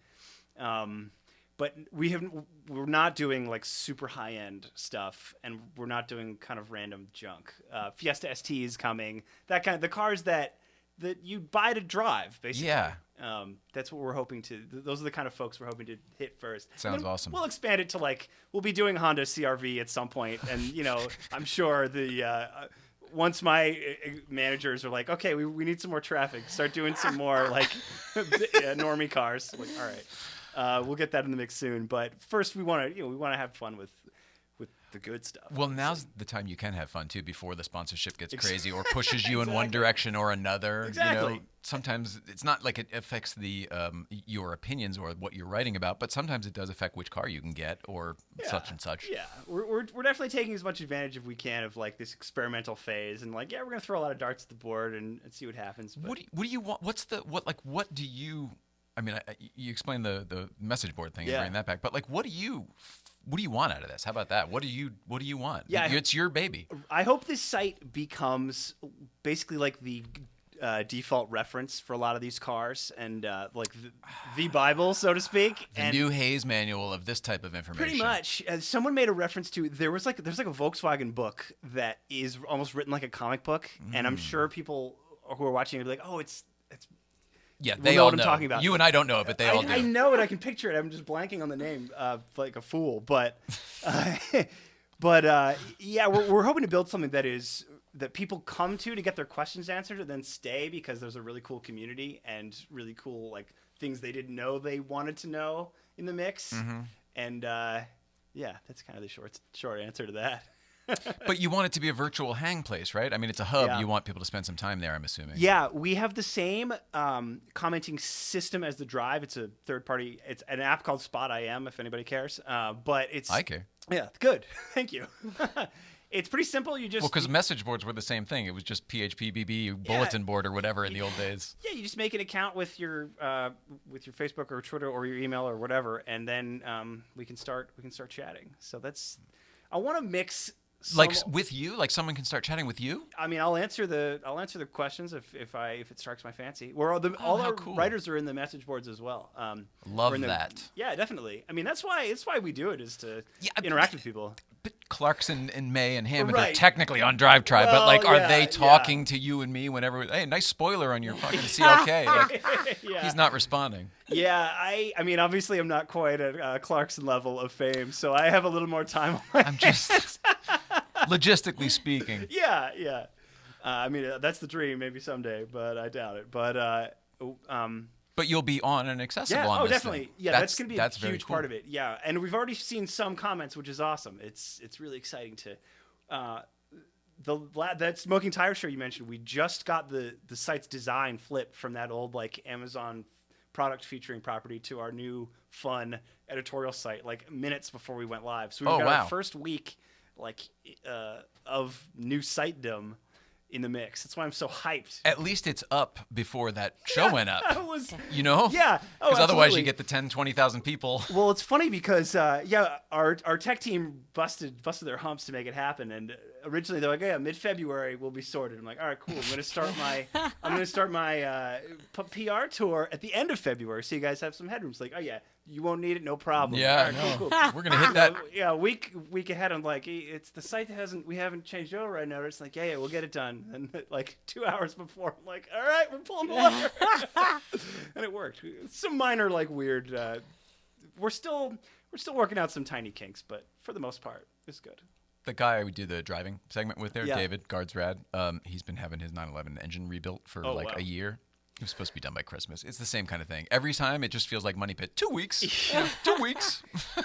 Speaker 6: But we're not doing like super high end stuff, and we're not doing kind of random junk. Fiesta ST is coming. That kind of the cars that you buy to drive, basically.
Speaker 1: Yeah.
Speaker 6: That's what we're hoping to. Those are the kind of folks we're hoping to hit first.
Speaker 1: Sounds
Speaker 6: And then
Speaker 1: awesome.
Speaker 6: We'll expand it to like we'll be doing Honda CRV at some point, and I'm sure the. Once my managers are like, okay, we need some more traffic, start doing some more like normie cars. Like, all right, we'll get that in the mix soon. But first, we want to have fun with the good stuff.
Speaker 1: Well, now's the time you can have fun too, before the sponsorship gets crazy or pushes you in one
Speaker 6: Exactly.
Speaker 1: direction or another.
Speaker 6: Exactly.
Speaker 1: Sometimes it's not like it affects the your opinions or what you're writing about, but sometimes it does affect which car you can get or such and such.
Speaker 6: Yeah, we're definitely taking as much advantage as we can of like this experimental phase, and like we're gonna throw a lot of darts at the board and see what happens. But
Speaker 1: What do you want? What do you? I mean, you explained the message board thing and
Speaker 6: Yeah.
Speaker 1: bring that back, but like, what do you want out of this? How about that? What do you want?
Speaker 6: Yeah,
Speaker 1: it's your baby.
Speaker 6: I hope this site becomes basically like the default reference for a lot of these cars, and like the Bible, so to speak.
Speaker 1: The
Speaker 6: and
Speaker 1: new Hayes manual of this type of information.
Speaker 6: Pretty much. Someone made a reference to there's like a Volkswagen book that is almost written like a comic book, and I'm sure people who are watching it will be like, oh, it's.
Speaker 1: Yeah,
Speaker 6: we'll
Speaker 1: they
Speaker 6: know
Speaker 1: all
Speaker 6: what I'm
Speaker 1: know.
Speaker 6: talking about.
Speaker 1: You and I don't know it, but they all do.
Speaker 6: I know it. I can picture it. I'm just blanking on the name, like a fool. But, yeah, we're hoping to build something that people come to get their questions answered and then stay because there's a really cool community and really cool like things they didn't know they wanted to know in the mix. And yeah, that's kind of the short answer to that.
Speaker 1: But you want it to be a virtual hang place, right? I mean, it's a hub.
Speaker 6: Yeah.
Speaker 1: You want people to spend some time there, I'm assuming.
Speaker 6: Yeah, we have the same commenting system as the Drive. It's a third party. It's an app called Spot IM, if anybody cares. But it's
Speaker 1: I care.
Speaker 6: Yeah, good. Thank you. It's pretty simple. You just
Speaker 1: because message boards were the same thing. It was just PHP, BB, bulletin board, or whatever in the old days.
Speaker 6: Yeah, you just make an account with your Facebook or Twitter or your email or whatever, and then we can start chatting. So I want to mix.
Speaker 1: With you, like someone can start chatting with you.
Speaker 6: I mean, I'll answer the questions if it strikes my fancy. All our
Speaker 1: cool.
Speaker 6: writers are in the message boards as well.
Speaker 1: Love that.
Speaker 6: Yeah, definitely. I mean, that's why we do it is to interact with people.
Speaker 1: But Clarkson and May and Hammond are
Speaker 6: Right.
Speaker 1: technically on Drive Tribe,
Speaker 6: Well,
Speaker 1: but like, are
Speaker 6: yeah,
Speaker 1: they
Speaker 6: yeah.
Speaker 1: talking to you and me whenever? Hey, nice spoiler on your fucking CLK. Like,
Speaker 6: Yeah.
Speaker 1: he's not responding.
Speaker 6: Yeah, I mean, obviously, I'm not quite at Clarkson level of fame, so I have a little more time on my
Speaker 1: I'm just logistically speaking.
Speaker 6: Yeah. I mean, that's the dream, maybe someday, but I doubt it. But
Speaker 1: But you'll be on and accessible
Speaker 6: yeah,
Speaker 1: on this
Speaker 6: definitely.
Speaker 1: thing.
Speaker 6: Yeah, that's going to be a
Speaker 1: very
Speaker 6: huge
Speaker 1: cool.
Speaker 6: part of it. Yeah, and we've already seen some comments, which is awesome. It's really exciting to. That smoking tire show you mentioned, we just got the site's design flipped from that old like Amazon product featuring property to our new fun editorial site like minutes before we went live. So we've got our first week of new sitedom in the mix. That's why I'm so hyped.
Speaker 1: At least it's up before that show went up.
Speaker 6: That was,
Speaker 1: you know?
Speaker 6: yeah. Oh,
Speaker 1: Because otherwise
Speaker 6: absolutely.
Speaker 1: you get the 10, 20,000 people.
Speaker 6: Well, it's funny because our tech team busted their humps to make it happen, and originally they're like, yeah, mid-February we'll be sorted. I'm like, all right, cool. I'm gonna start my PR tour at the end of February, so you guys have some headroom. It's like, oh yeah, you won't need it, no problem.
Speaker 1: Yeah,
Speaker 6: all right,
Speaker 1: no.
Speaker 6: cool.
Speaker 1: We're gonna hit that.
Speaker 6: Yeah, week ahead. I'm like, it's the site that we haven't changed over right now. It's like, yeah, we'll get it done. And like 2 hours before, I'm like, all right, we're pulling the lever, and it worked. Some minor like weird. We're still working out some tiny kinks, but for the most part, it's good.
Speaker 1: The guy we do the driving segment with there,
Speaker 6: Yeah.
Speaker 1: David, Guards Rad, he's been having his 911 engine rebuilt for
Speaker 6: Oh,
Speaker 1: like
Speaker 6: wow.
Speaker 1: a year. It was supposed to be done by Christmas. It's the same kind of thing. Every time it just feels like Money Pit. 2 weeks. 2 weeks.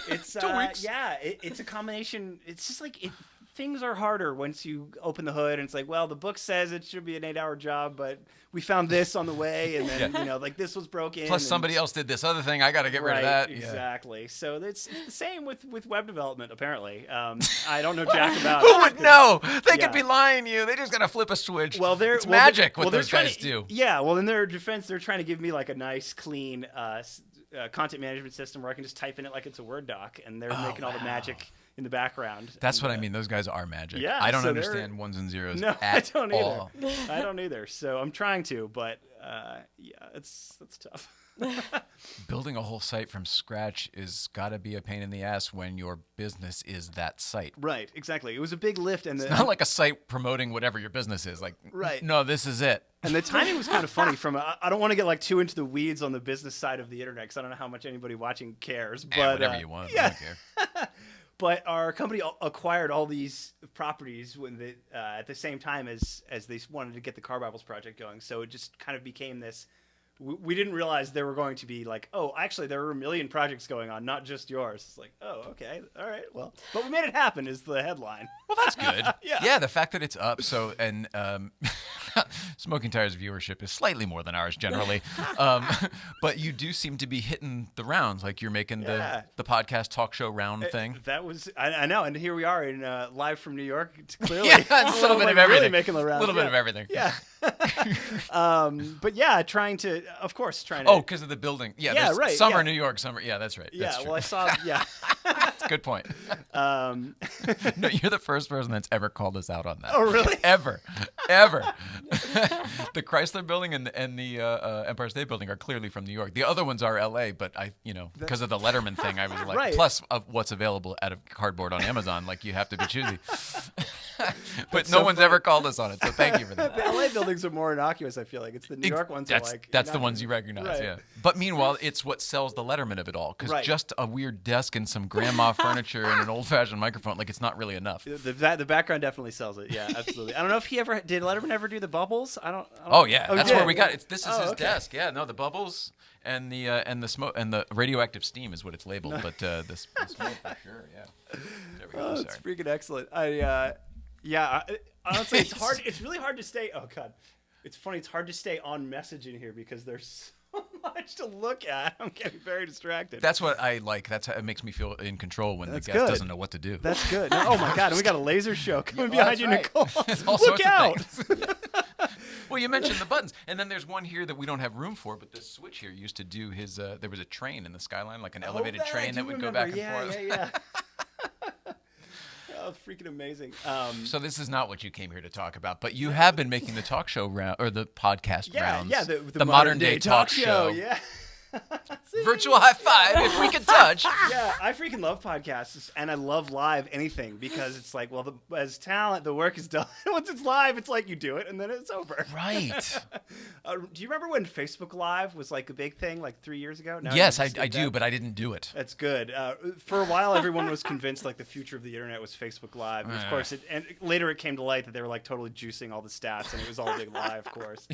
Speaker 6: It's
Speaker 1: 2 weeks.
Speaker 6: Yeah, it's a combination. It's just like things are harder once you open the hood, and it's like, well, the book says it should be an 8-hour job, but we found this on the way, and then like this was broken.
Speaker 1: Plus
Speaker 6: and,
Speaker 1: somebody else did this other thing. I got to get rid of that. Yeah.
Speaker 6: Exactly. So it's the same with web development. Apparently, I don't know jack about.
Speaker 1: Who would know? They
Speaker 6: Yeah.
Speaker 1: could be lying to you. They just got to flip a switch.
Speaker 6: Well,
Speaker 1: it's magic what
Speaker 6: they're
Speaker 1: those
Speaker 6: trying
Speaker 1: guys
Speaker 6: to,
Speaker 1: do.
Speaker 6: Yeah. Well, in their defense, they're trying to give me like a nice, clean content management system where I can just type in it like it's a Word doc, and they're making all the magic in the background.
Speaker 1: That's what I mean. Those guys are magic.
Speaker 6: Yeah,
Speaker 1: I don't
Speaker 6: so they're-
Speaker 1: understand ones and zeros
Speaker 6: No,
Speaker 1: at
Speaker 6: I don't
Speaker 1: all.
Speaker 6: either. I don't either. So I'm trying to, but yeah, that's tough.
Speaker 1: Building a whole site from scratch is got to be a pain in the ass when your business is that site.
Speaker 6: Right. Exactly. It was a big lift, and
Speaker 1: It's not like a site promoting whatever your business is. Like,
Speaker 6: Right.
Speaker 1: no, this is it.
Speaker 6: And the timing was kind of funny. I don't want to get like too into the weeds on the business side of the internet because I don't know how much anybody watching cares. But
Speaker 1: Whatever you want.
Speaker 6: Yeah.
Speaker 1: I don't care.
Speaker 6: But our company acquired all these properties when they, at the same time as they wanted to get the CarBibles project going. So it just kind of became this. We didn't realize there were going to be like, oh, actually, there were a million projects going on, not just yours. It's like, oh, okay, all right, well, but we made it happen is the headline.
Speaker 1: Well, that's good.
Speaker 6: Yeah.
Speaker 1: The fact that it's up. So, and Smoking Tires viewership is slightly more than ours generally. But you do seem to be hitting the rounds. Like you're making
Speaker 6: Yeah.
Speaker 1: the podcast talk show round thing.
Speaker 6: That was, I know, and here we are in live from New York. Clearly,
Speaker 1: Yeah, it's a little bit of
Speaker 6: really
Speaker 1: everything.
Speaker 6: making the rounds.
Speaker 1: A little bit of everything.
Speaker 6: Yeah. But yeah, trying to.
Speaker 1: Oh, because of the building. Yeah,
Speaker 6: Yeah,
Speaker 1: there's
Speaker 6: right,
Speaker 1: Summer
Speaker 6: yeah.
Speaker 1: New York, summer. Yeah, that's right.
Speaker 6: Yeah,
Speaker 1: That's true.
Speaker 6: well, I saw. Yeah.
Speaker 1: It's a good point.
Speaker 6: Um,
Speaker 1: No, you're the first person that's ever called us out on that.
Speaker 6: Oh, really?
Speaker 1: Ever. The Chrysler Building and the Empire State Building are clearly from New York. The other ones are L.A., but because of the Letterman thing, I was like,
Speaker 6: Right.
Speaker 1: plus of what's available out of cardboard on Amazon, like you have to be choosy. But
Speaker 6: That's
Speaker 1: no
Speaker 6: so
Speaker 1: one's
Speaker 6: funny.
Speaker 1: ever called us on it, so thank you for that.
Speaker 6: the LA buildings are more innocuous. I feel like it's the New York ones.
Speaker 1: That's
Speaker 6: are like
Speaker 1: that's the
Speaker 6: not-
Speaker 1: ones you recognize,
Speaker 6: Right.
Speaker 1: yeah. But meanwhile, it's what sells the Letterman of it all, because
Speaker 6: Right.
Speaker 1: just a weird desk and some grandma furniture and an old-fashioned microphone, like it's not really enough.
Speaker 6: The background definitely sells it. Yeah, absolutely. I don't know if did Letterman ever do the bubbles? I don't
Speaker 1: Oh yeah,
Speaker 6: he
Speaker 1: that's
Speaker 6: did?
Speaker 1: where we got it. This is
Speaker 6: Oh,
Speaker 1: his
Speaker 6: okay.
Speaker 1: desk. Yeah, no, the bubbles and the smoke and the radioactive steam is what it's labeled, but the smoke for sure. Yeah. There we go.
Speaker 6: Oh, it's
Speaker 1: Sorry.
Speaker 6: freaking excellent. Honestly, it's hard. It's really hard to stay. Oh god, it's funny. It's hard to stay on message in here because there's so much to look at. I'm getting very distracted.
Speaker 1: That's what I like. That's how it makes me feel in control when
Speaker 6: That's
Speaker 1: the guest
Speaker 6: good.
Speaker 1: doesn't know what to do.
Speaker 6: That's good. No, oh my god, and we got a laser show coming
Speaker 1: Well,
Speaker 6: behind you,
Speaker 1: that's right.
Speaker 6: Nicole.
Speaker 1: There's all
Speaker 6: Look
Speaker 1: sorts of
Speaker 6: out!
Speaker 1: things. Well, you mentioned the buttons, and then there's one here that we don't have room for, but this switch here used to do his. There was a train in the skyline, like an elevated train that would go back and forth.
Speaker 6: Yeah. Oh, freaking amazing.
Speaker 1: So this is not what you came here to talk about, but you have been making the talk show round or the podcast rounds.
Speaker 6: Yeah,
Speaker 1: the modern day talk show.
Speaker 6: Yeah.
Speaker 1: Virtual high five if we could touch.
Speaker 6: Yeah, I freaking love podcasts, and I love live anything because it's like, well, as talent, the work is done. Once it's live, it's like you do it, and then it's over.
Speaker 1: Right.
Speaker 6: Do you remember when Facebook Live was like a big thing, like 3 years ago? Now
Speaker 1: Yes,
Speaker 6: you
Speaker 1: I
Speaker 6: just did
Speaker 1: do,
Speaker 6: that.
Speaker 1: but I didn't do it.
Speaker 6: That's good. For a while, everyone was convinced like the future of the internet was Facebook Live. And of course, later it came to light that they were like totally juicing all the stats, and it was all a big lie, of course.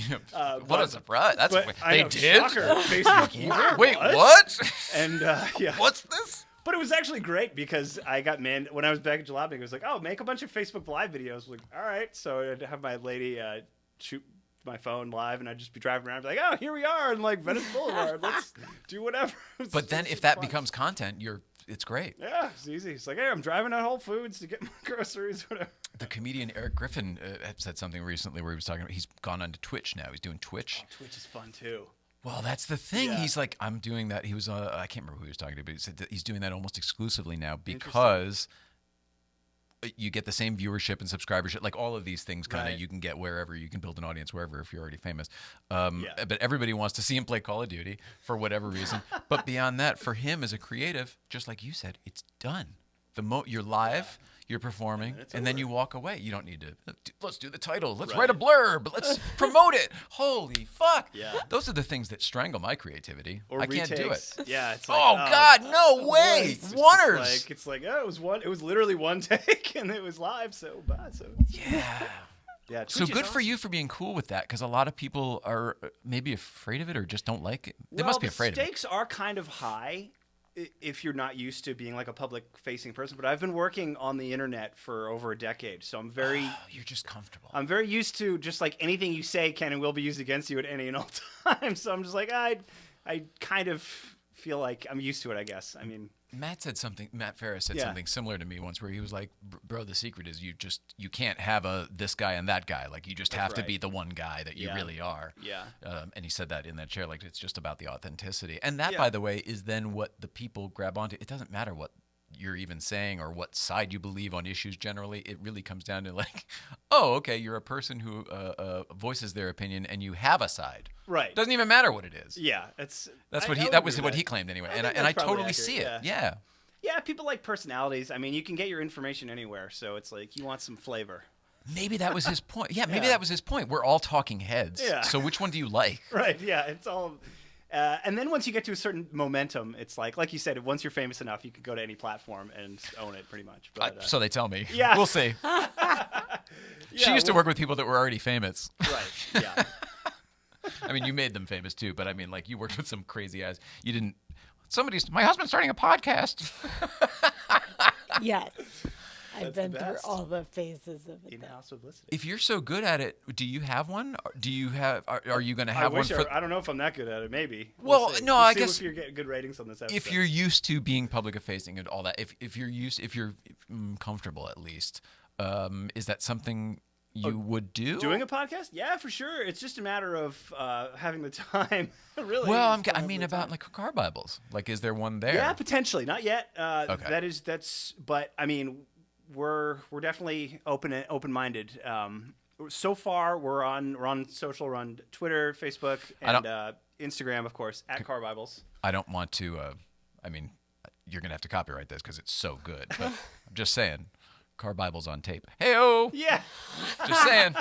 Speaker 1: What a surprise! That's
Speaker 6: But I
Speaker 1: they
Speaker 6: know,
Speaker 1: did.
Speaker 6: shocker, Facebook.
Speaker 1: Wait, what?
Speaker 6: And yeah,
Speaker 1: What's this?
Speaker 6: but it was actually great because I got when I was back at Jalopnik, it was like, oh, make a bunch of Facebook Live videos. Like, all right, so I'd have my lady shoot my phone live, and I'd just be driving around, like, oh, here we are, in like Venice Boulevard. Let's do whatever.
Speaker 1: But then, if that becomes content, it's great.
Speaker 6: yeah, it's easy. It's like, hey, I'm driving to Whole Foods to get my groceries, whatever.
Speaker 1: The comedian Eric Griffin had said something recently where he was talking about he's gone on to Twitch now. He's doing Twitch.
Speaker 6: Twitch is fun too.
Speaker 1: Well, that's the thing.
Speaker 6: Yeah.
Speaker 1: He's like, I'm doing that. He was, I can't remember who he was talking to, but he said that he's doing that almost exclusively now because you get the same viewership and subscribership, like all of these things kind of
Speaker 6: Right.
Speaker 1: you can get wherever. You can build an audience wherever if you're already famous. But everybody wants to see him play Call of Duty for whatever reason. But beyond that, for him as a creative, just like you said, it's done. You're live. You're performing, and then you walk away. You don't need to. Let's do the title. Let's write a blurb. Let's promote it. Holy fuck!
Speaker 6: Yeah.
Speaker 1: Those are the things that strangle my creativity.
Speaker 6: Or
Speaker 1: I can't do it.
Speaker 6: retakes. Yeah, it's like,
Speaker 1: Oh God, no way!
Speaker 6: It's just
Speaker 1: Oneers.
Speaker 6: It's like, oh, it was literally one take, and it was live, so bad. So
Speaker 1: Yeah.
Speaker 6: yeah.
Speaker 1: So
Speaker 6: Twitch is
Speaker 1: good for
Speaker 6: awesome.
Speaker 1: you for being cool with that, because a lot of people are maybe afraid of it or just don't like it. They
Speaker 6: Well,
Speaker 1: must be
Speaker 6: the
Speaker 1: afraid of it.
Speaker 6: stakes are kind of high if you're not used to being like a public-facing person. But I've been working on the internet for over a decade, so I'm very.
Speaker 1: You're just comfortable.
Speaker 6: I'm very used to just like anything you say can and will be used against you at any and all times. So I'm just like, I kind of feel like I'm used to it, I guess. I mean,
Speaker 1: Matt Ferris said
Speaker 6: Yeah.
Speaker 1: something similar to me once, where he was like, "Bro, the secret is you can't have this guy and that guy. Like you just have to
Speaker 6: right.
Speaker 1: be the one guy that you
Speaker 6: Yeah.
Speaker 1: really are."
Speaker 6: Yeah.
Speaker 1: And he said that in that chair, like it's just about the authenticity. And that,
Speaker 6: Yeah.
Speaker 1: by the way, is then what the people grab onto. It doesn't matter what you're even saying or what side you believe on issues generally. It really comes down to like, oh, okay, you're a person who voices their opinion and you have a side.
Speaker 6: right.
Speaker 1: Doesn't even matter what it is.
Speaker 6: Yeah,
Speaker 1: That's
Speaker 6: I
Speaker 1: what
Speaker 6: would
Speaker 1: that was
Speaker 6: agree
Speaker 1: what
Speaker 6: with
Speaker 1: he
Speaker 6: that.
Speaker 1: claimed anyway.
Speaker 6: I
Speaker 1: And
Speaker 6: think
Speaker 1: I
Speaker 6: that's probably
Speaker 1: totally
Speaker 6: accurate,
Speaker 1: see it.
Speaker 6: yeah.
Speaker 1: Yeah.
Speaker 6: Yeah, people like personalities. I mean, you can get your information anywhere, so it's like you want some flavor.
Speaker 1: Maybe that was his point. Yeah, maybe
Speaker 6: Yeah.
Speaker 1: that was his point. We're all talking heads.
Speaker 6: Yeah.
Speaker 1: So which one do you like?
Speaker 6: Right, yeah, it's all. And then once you get to a certain momentum, it's like you said, once you're famous enough, you could go to any platform and own it pretty much. But,
Speaker 1: So they tell me.
Speaker 6: Yeah.
Speaker 1: We'll see. She used to work with people that were already famous.
Speaker 6: Right, yeah.
Speaker 1: I mean, you made them famous too, but I mean, like, you worked with some crazy ass. You didn't. My husband's starting a podcast.
Speaker 2: Yes. I've
Speaker 6: That's the
Speaker 2: been through
Speaker 6: best.
Speaker 2: all the phases of it.
Speaker 6: In-house publicity.
Speaker 1: If you're so good at it, do you have one? Or do you have? Are you going to have
Speaker 6: I
Speaker 1: one
Speaker 6: wish
Speaker 1: for?
Speaker 6: I don't know if I'm that good at it. Maybe.
Speaker 1: Well,
Speaker 6: see.
Speaker 1: no,
Speaker 6: We'll
Speaker 1: I
Speaker 6: see
Speaker 1: guess-
Speaker 6: if you're getting good ratings on this episode.
Speaker 1: If you're used to being public facing and all that, if you're comfortable at least, is that something you would do?
Speaker 6: Doing a podcast? Yeah, for sure. It's just a matter of having the time. Really.
Speaker 1: Well,
Speaker 6: Just
Speaker 1: I
Speaker 6: having
Speaker 1: mean
Speaker 6: the
Speaker 1: about
Speaker 6: time.
Speaker 1: like CarBibles. Like, is there one there?
Speaker 6: Yeah, potentially. Not yet.
Speaker 1: Okay.
Speaker 6: But I mean, we're definitely open-minded. So far, we're on social, we're on Twitter, Facebook, and Instagram, of course, at CarBibles.
Speaker 1: I don't want to. I mean, you're gonna have to copyright this because it's so good. But I'm just saying, CarBibles on tape. Hey-o!
Speaker 6: Yeah,
Speaker 1: Just saying.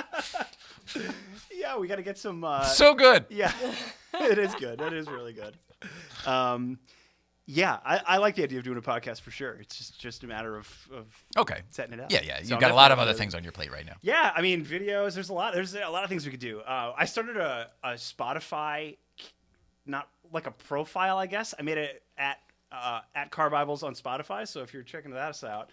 Speaker 6: yeah, we got to get some.
Speaker 1: So good.
Speaker 6: Yeah, it is good. It is really good. Yeah, I like the idea of doing a podcast for sure. It's just a matter of
Speaker 1: Okay.
Speaker 6: setting it up.
Speaker 1: Yeah, yeah.
Speaker 6: So
Speaker 1: You've got a lot of other things on your plate right now.
Speaker 6: Yeah, I mean, videos. There's a lot of things we could do. I started a Spotify, not like a profile, I guess. I made it at CarBibles on Spotify. So if you're checking that out,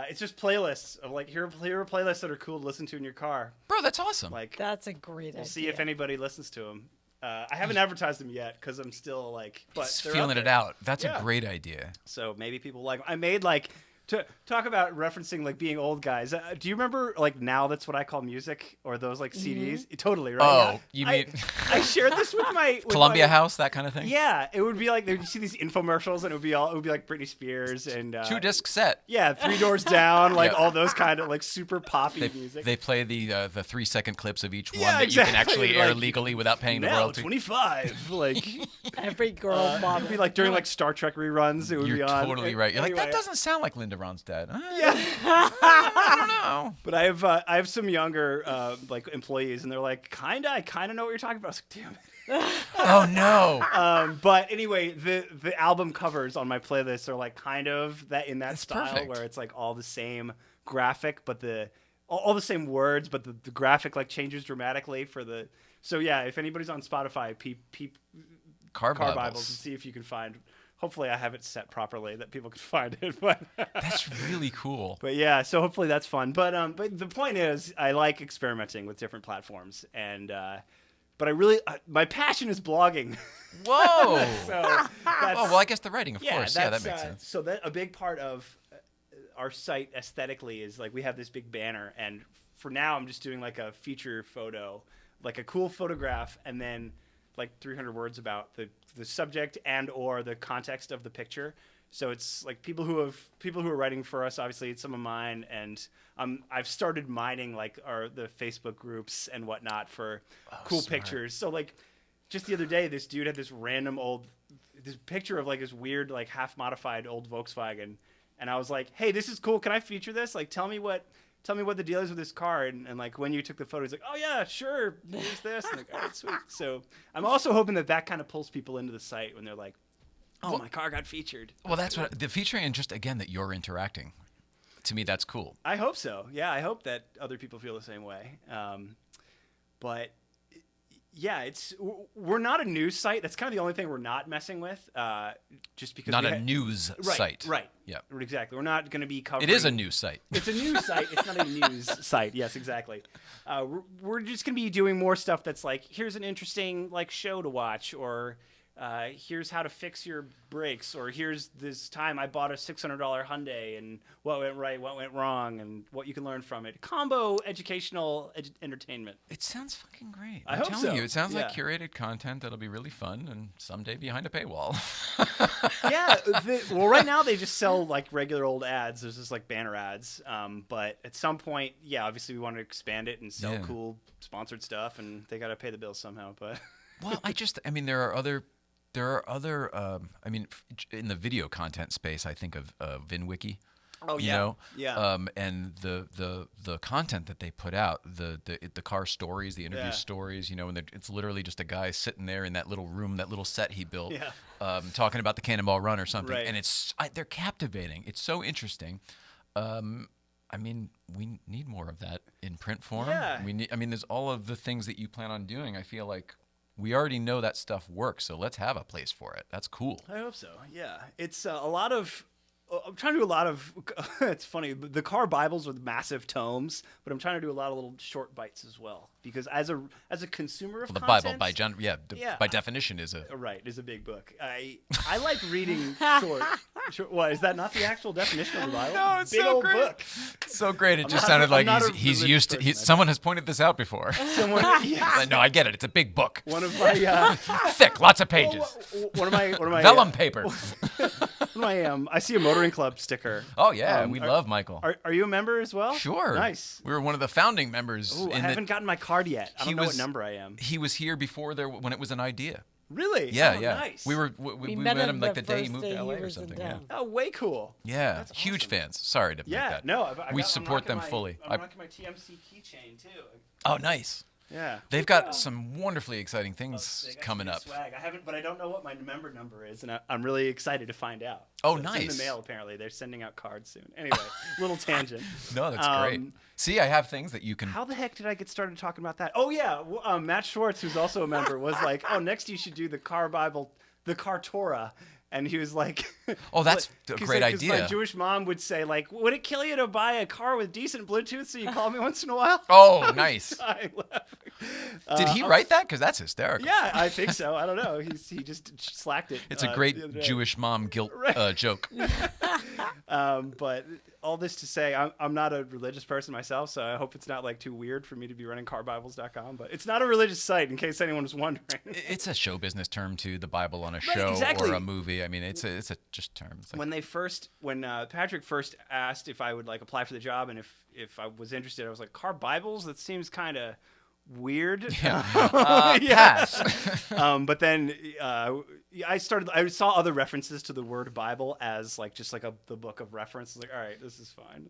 Speaker 6: it's just playlists of like here are playlists that are cool to listen to in your car.
Speaker 1: Bro, that's awesome.
Speaker 6: Like
Speaker 2: That's a great idea.
Speaker 6: we'll see if anybody listens to them. I haven't advertised them yet because I'm still like, but
Speaker 1: Just
Speaker 6: they're
Speaker 1: feeling
Speaker 6: out
Speaker 1: it
Speaker 6: there.
Speaker 1: out. That's
Speaker 6: Yeah.
Speaker 1: a great idea.
Speaker 6: So maybe people like. I made like to talk about referencing like being old guys. Do you remember like Now That's What I Call Music or those like CDs? Totally right.
Speaker 1: Oh,
Speaker 6: Yeah.
Speaker 1: you mean
Speaker 6: I shared this with my
Speaker 1: Columbia House, that kind of thing?
Speaker 6: Yeah, it would be like you'd see these infomercials and it would be like Britney Spears and
Speaker 1: 2-disc set.
Speaker 6: yeah, Three Doors Down, like
Speaker 1: Yeah.
Speaker 6: all those kind of like super poppy music.
Speaker 1: They play the 3-second clips of each one
Speaker 6: Yeah,
Speaker 1: that you can
Speaker 6: exactly,
Speaker 1: actually air
Speaker 6: like,
Speaker 1: legally without paying the
Speaker 6: now
Speaker 1: royalty.
Speaker 6: 25, like
Speaker 2: Every girl
Speaker 6: it
Speaker 2: model.
Speaker 6: would be like during like Star Trek reruns. It would
Speaker 1: You're
Speaker 6: be on.
Speaker 1: totally right. You're like,
Speaker 6: Anyway,
Speaker 1: that doesn't sound like Linda Ronstadt.
Speaker 6: Yeah.
Speaker 1: I don't know.
Speaker 6: But I have some younger like employees, and they're like, I kind of know what you're talking about. I was like, damn it.
Speaker 1: Oh no.
Speaker 6: But anyway, the album covers on my playlist are like kind of that in that
Speaker 1: That's
Speaker 6: style
Speaker 1: perfect.
Speaker 6: where it's like all the same graphic, but all the same words, but the graphic like changes dramatically for the. So yeah, if anybody's on Spotify, peep
Speaker 1: Car
Speaker 6: CarBibles and
Speaker 1: Bibles.
Speaker 6: see if you can find. Hopefully, I have it set properly that people can find it. But
Speaker 1: That's really cool.
Speaker 6: But yeah, so hopefully that's fun. But the point is, I like experimenting with different platforms, and but I really my passion is blogging.
Speaker 1: Whoa.
Speaker 6: So that's,
Speaker 1: Oh well, I guess the writing, of
Speaker 6: yeah,
Speaker 1: course. Yeah,
Speaker 6: that's,
Speaker 1: that makes sense.
Speaker 6: So that a big part of our site aesthetically is like we have this big banner, and for now I'm just doing like a feature photo, like a cool photograph, and then like 300 words about the subject and or the context of the picture. So it's like people who are writing for us. Obviously, it's some of mine, and I've started mining like the Facebook groups and whatnot for cool
Speaker 1: smart.
Speaker 6: pictures. So like just the other day, this dude had this picture of like this weird like half modified old Volkswagen, and I was like, hey, this is cool. Can I feature this? Like, tell me what the deal is with this car, and like when you took the photo, he's like, oh yeah, sure, here's this. And like, all right, sweet. So I'm also hoping that kind of pulls people into the site when they're like, oh, my car got featured.
Speaker 1: Well, that's what the featuring, and just again that you're interacting. To me, that's cool.
Speaker 6: I hope so. Yeah, I hope that other people feel the same way. But yeah, we're not a news site. That's kind of the only thing we're not messing with. Just because
Speaker 1: Not a news site.
Speaker 6: Right.
Speaker 1: Yeah.
Speaker 6: Exactly. We're not going to be covering.
Speaker 1: It is a news site.
Speaker 6: It's a news site. It's not a news site. Yes, exactly. We're just going to be doing more stuff that's like, here's an interesting like show to watch, or here's how to fix your brakes, or here's this time I bought a $600 Hyundai and what went right, what went wrong, and what you can learn from it. Combo educational entertainment.
Speaker 1: It sounds fucking great.
Speaker 6: I
Speaker 1: I'm
Speaker 6: hope
Speaker 1: telling
Speaker 6: so.
Speaker 1: you, it sounds like
Speaker 6: Yeah.
Speaker 1: curated content that'll be really fun and someday behind a paywall.
Speaker 6: Yeah. Well, right now they just sell like regular old ads. There's just like banner ads. But at some point, yeah, obviously we want to expand it and sell
Speaker 1: Yeah.
Speaker 6: cool sponsored stuff, and they got to pay the bills somehow. But
Speaker 1: Well, I mean, there are other, I mean, in the video content space, I think of VinWiki.
Speaker 6: Oh,
Speaker 1: you
Speaker 6: yeah.
Speaker 1: know,
Speaker 6: Yeah.
Speaker 1: and the content that they put out, the car stories, the interview
Speaker 6: Yeah.
Speaker 1: stories, you know, and it's literally just a guy sitting there in that little room, that little set he built,
Speaker 6: Yeah.
Speaker 1: talking about the Cannonball Run or something,
Speaker 6: Right.
Speaker 1: and they're captivating. It's so interesting. I mean, we need more of that in print form.
Speaker 6: Yeah.
Speaker 1: I mean, there's all of the things that you plan on doing. I feel like we already know that stuff works, so let's have a place for it. That's cool.
Speaker 6: I hope so. Yeah, it's a lot of I'm trying to do a lot of. It's funny. The CarBibles with massive tomes, but I'm trying to do a lot of little short bites as well. Because as a consumer of
Speaker 1: Well, the
Speaker 6: content,
Speaker 1: Bible by definition is a
Speaker 6: right, is a big book. I like reading short. What is that? Not the actual definition of the Bible?
Speaker 1: No, it's
Speaker 6: big
Speaker 1: so
Speaker 6: old
Speaker 1: great.
Speaker 6: book.
Speaker 1: So great. It just
Speaker 6: not-
Speaker 1: sounded
Speaker 6: I'm
Speaker 1: like
Speaker 6: not a
Speaker 1: he's
Speaker 6: religious
Speaker 1: used to.
Speaker 6: person,
Speaker 1: Someone has pointed this out before.
Speaker 6: Someone, yes.
Speaker 1: Like, no, I get it. It's a big book,
Speaker 6: One of my
Speaker 1: thick, lots of pages,
Speaker 6: one of my
Speaker 1: vellum paper.
Speaker 6: I see a motoring club sticker.
Speaker 1: Oh yeah, we love Michael.
Speaker 6: Are you a member as well?
Speaker 1: Sure.
Speaker 6: Nice.
Speaker 1: We were one of the founding members.
Speaker 6: Ooh, I haven't gotten my card yet. I don't know what number I am.
Speaker 1: He was here before when it was an idea.
Speaker 6: Really?
Speaker 1: Yeah,
Speaker 6: Oh,
Speaker 1: yeah.
Speaker 6: Nice.
Speaker 1: We met him like the day he moved to LA or something. Yeah.
Speaker 6: Oh, way cool.
Speaker 1: Yeah.
Speaker 6: That's
Speaker 1: Huge
Speaker 6: awesome.
Speaker 1: fans. Sorry to make
Speaker 6: Yeah,
Speaker 1: that.
Speaker 6: no.
Speaker 1: We support them fully.
Speaker 6: I'm rocking my TMC keychain too.
Speaker 1: Oh, nice.
Speaker 6: Yeah.
Speaker 1: They've got some wonderfully exciting things
Speaker 6: They got
Speaker 1: coming
Speaker 6: some
Speaker 1: up.
Speaker 6: Swag. I haven't, but I don't know what my member number is, and I'm really excited to find out.
Speaker 1: Oh,
Speaker 6: It's in
Speaker 1: nice.
Speaker 6: the mail apparently. They're sending out cards soon. Anyway, little tangent.
Speaker 1: No, that's great. See, I have things that you can.
Speaker 6: How the heck did I get started talking about that? Oh yeah, Matt Schwartz, who's also a member, was like, "Oh, next you should do the Car Bible, the Car Torah." And he was like,
Speaker 1: Oh, that's a
Speaker 6: 'cause,
Speaker 1: great
Speaker 6: like, 'cause
Speaker 1: idea.
Speaker 6: My Jewish mom would say, like, would it kill you to buy a car with decent Bluetooth so you call me once in a while?
Speaker 1: Oh, nice.
Speaker 6: I'm laughing.
Speaker 1: Did he write that? Because that's hysterical.
Speaker 6: Yeah, I think so. I don't know. He just slacked it.
Speaker 1: It's a
Speaker 6: the other
Speaker 1: great
Speaker 6: day.
Speaker 1: Jewish mom guilt joke.
Speaker 6: But all this to say, I'm not a religious person myself, so I hope it's not like too weird for me to be running CarBibles.com. But it's not a religious site, in case anyone was wondering.
Speaker 1: It's a show business term too. The Bible on a show
Speaker 6: exactly.
Speaker 1: or a movie. I mean, it's a just term. It's like,
Speaker 6: When Patrick first asked if I would like apply for the job and if I was interested, I was like, CarBibles? That seems kind of weird.
Speaker 1: yeah.
Speaker 6: Yeah.
Speaker 1: Pass.
Speaker 6: But then I saw other references to the word Bible as like just like the book of reference. I was like, all right, this is fine.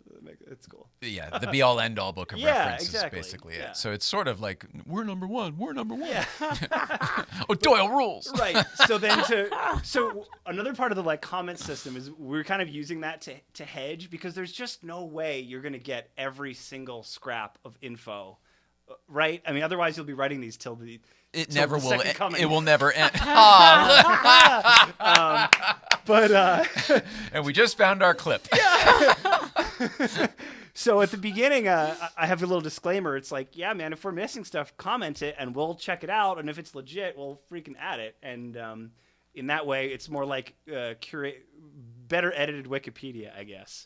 Speaker 6: It's cool.
Speaker 1: Yeah, the be all end all book of
Speaker 6: Yeah,
Speaker 1: reference
Speaker 6: exactly.
Speaker 1: is basically
Speaker 6: Yeah.
Speaker 1: it. So it's sort of like we're number one. We're number one.
Speaker 6: Yeah.
Speaker 1: Oh, Doyle rules.
Speaker 6: Right. So another part of the like comment system is we're kind of using that to hedge, because there's just no way you're going to get every single scrap of info. Right? I mean, otherwise you'll be writing these till the
Speaker 1: It
Speaker 6: till
Speaker 1: never
Speaker 6: the
Speaker 1: will.
Speaker 6: second coming.
Speaker 1: It will never end.
Speaker 6: But
Speaker 1: And we just found our clip.
Speaker 6: so at the beginning, I have a little disclaimer. It's like, yeah, man, if we're missing stuff, comment it and we'll check it out. And if it's legit, we'll freaking add it. And in that way, it's more like better edited Wikipedia, I guess.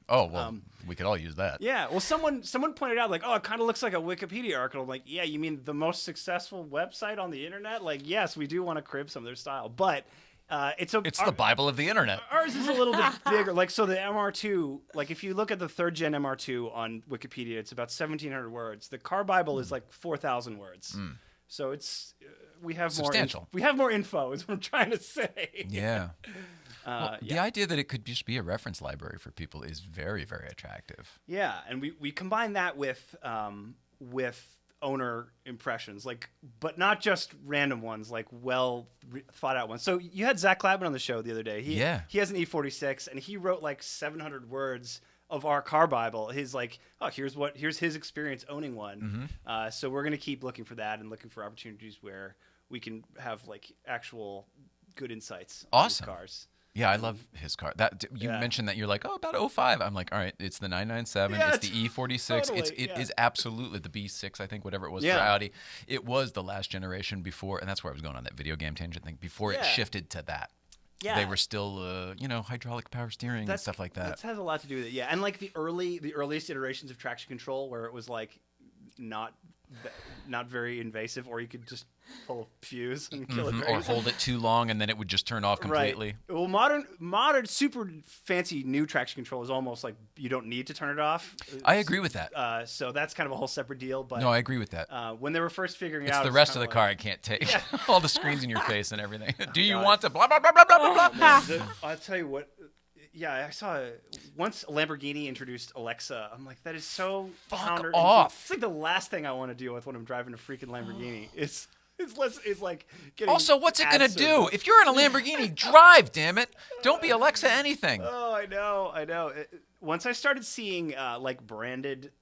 Speaker 1: Oh well, we could all use that.
Speaker 6: Yeah, well, someone pointed out, like, oh, it kind of looks like a Wikipedia article. I'm like, yeah, you mean the most successful website on the internet? Like, yes, we do want to crib some of their style, but it's the
Speaker 1: Bible of the internet.
Speaker 6: Ours is a little bit bigger. Like, so the MR2, like, if you look at the third gen MR2 on Wikipedia, it's about 1,700 words. The Car Bible is like 4,000 words. So it's we have
Speaker 1: Substantial.
Speaker 6: more. We have more info, is what I'm trying to say.
Speaker 1: Yeah.
Speaker 6: Yeah.
Speaker 1: The idea that it could just be a reference library for people is very, very attractive.
Speaker 6: Yeah, and we combine that with owner impressions, like, but not just random ones, like thought out ones. So you had Zach Klabman on the show the other day. He has an E46, and he wrote like 700 words of our Car Bible. His like, oh, here's his experience owning one. So we're gonna keep looking for that and looking for opportunities where we can have like actual good insights on these
Speaker 1: Awesome.
Speaker 6: cars.
Speaker 1: Yeah, I love his car. That you mentioned that you're like, oh, about 05. I'm like, all right, it's the 997.
Speaker 6: Yeah,
Speaker 1: it's the E46.
Speaker 6: totally,
Speaker 1: It is absolutely the B6, I think, whatever it was
Speaker 6: Yeah.
Speaker 1: for Audi. It was the last generation before, and that's where I was going on that video game tangent thing. Before it shifted to that, they were still, hydraulic power steering and stuff like that.
Speaker 6: That has a lot to do with it, yeah. And like the earliest iterations of traction control, where it was like not very invasive, or you could just pull a fuse and kill it.
Speaker 1: Or hold it too long, and then it would just turn off completely.
Speaker 6: Right. Well, modern, super fancy new traction control is almost like you don't need to turn it off.
Speaker 1: I agree with that.
Speaker 6: So that's kind of a whole separate deal. But
Speaker 1: No, I agree with that.
Speaker 6: when they were first figuring
Speaker 1: It's
Speaker 6: out,
Speaker 1: the rest of the car I can't take. All the screens in your face and everything. Do you want to blah, blah, blah, blah, blah, blah?
Speaker 6: I'll tell you what. Yeah, I saw once a Lamborghini introduced Alexa. I'm like, that is so counter.
Speaker 1: off.
Speaker 6: It's like the last thing I want to deal with when I'm driving a freaking Lamborghini. It's like getting.
Speaker 1: Also, what's it
Speaker 6: ad
Speaker 1: going to do?
Speaker 6: service.
Speaker 1: If you're in a Lamborghini, drive, damn it. Don't be Alexa anything.
Speaker 6: Oh, I know. Once I started seeing like branded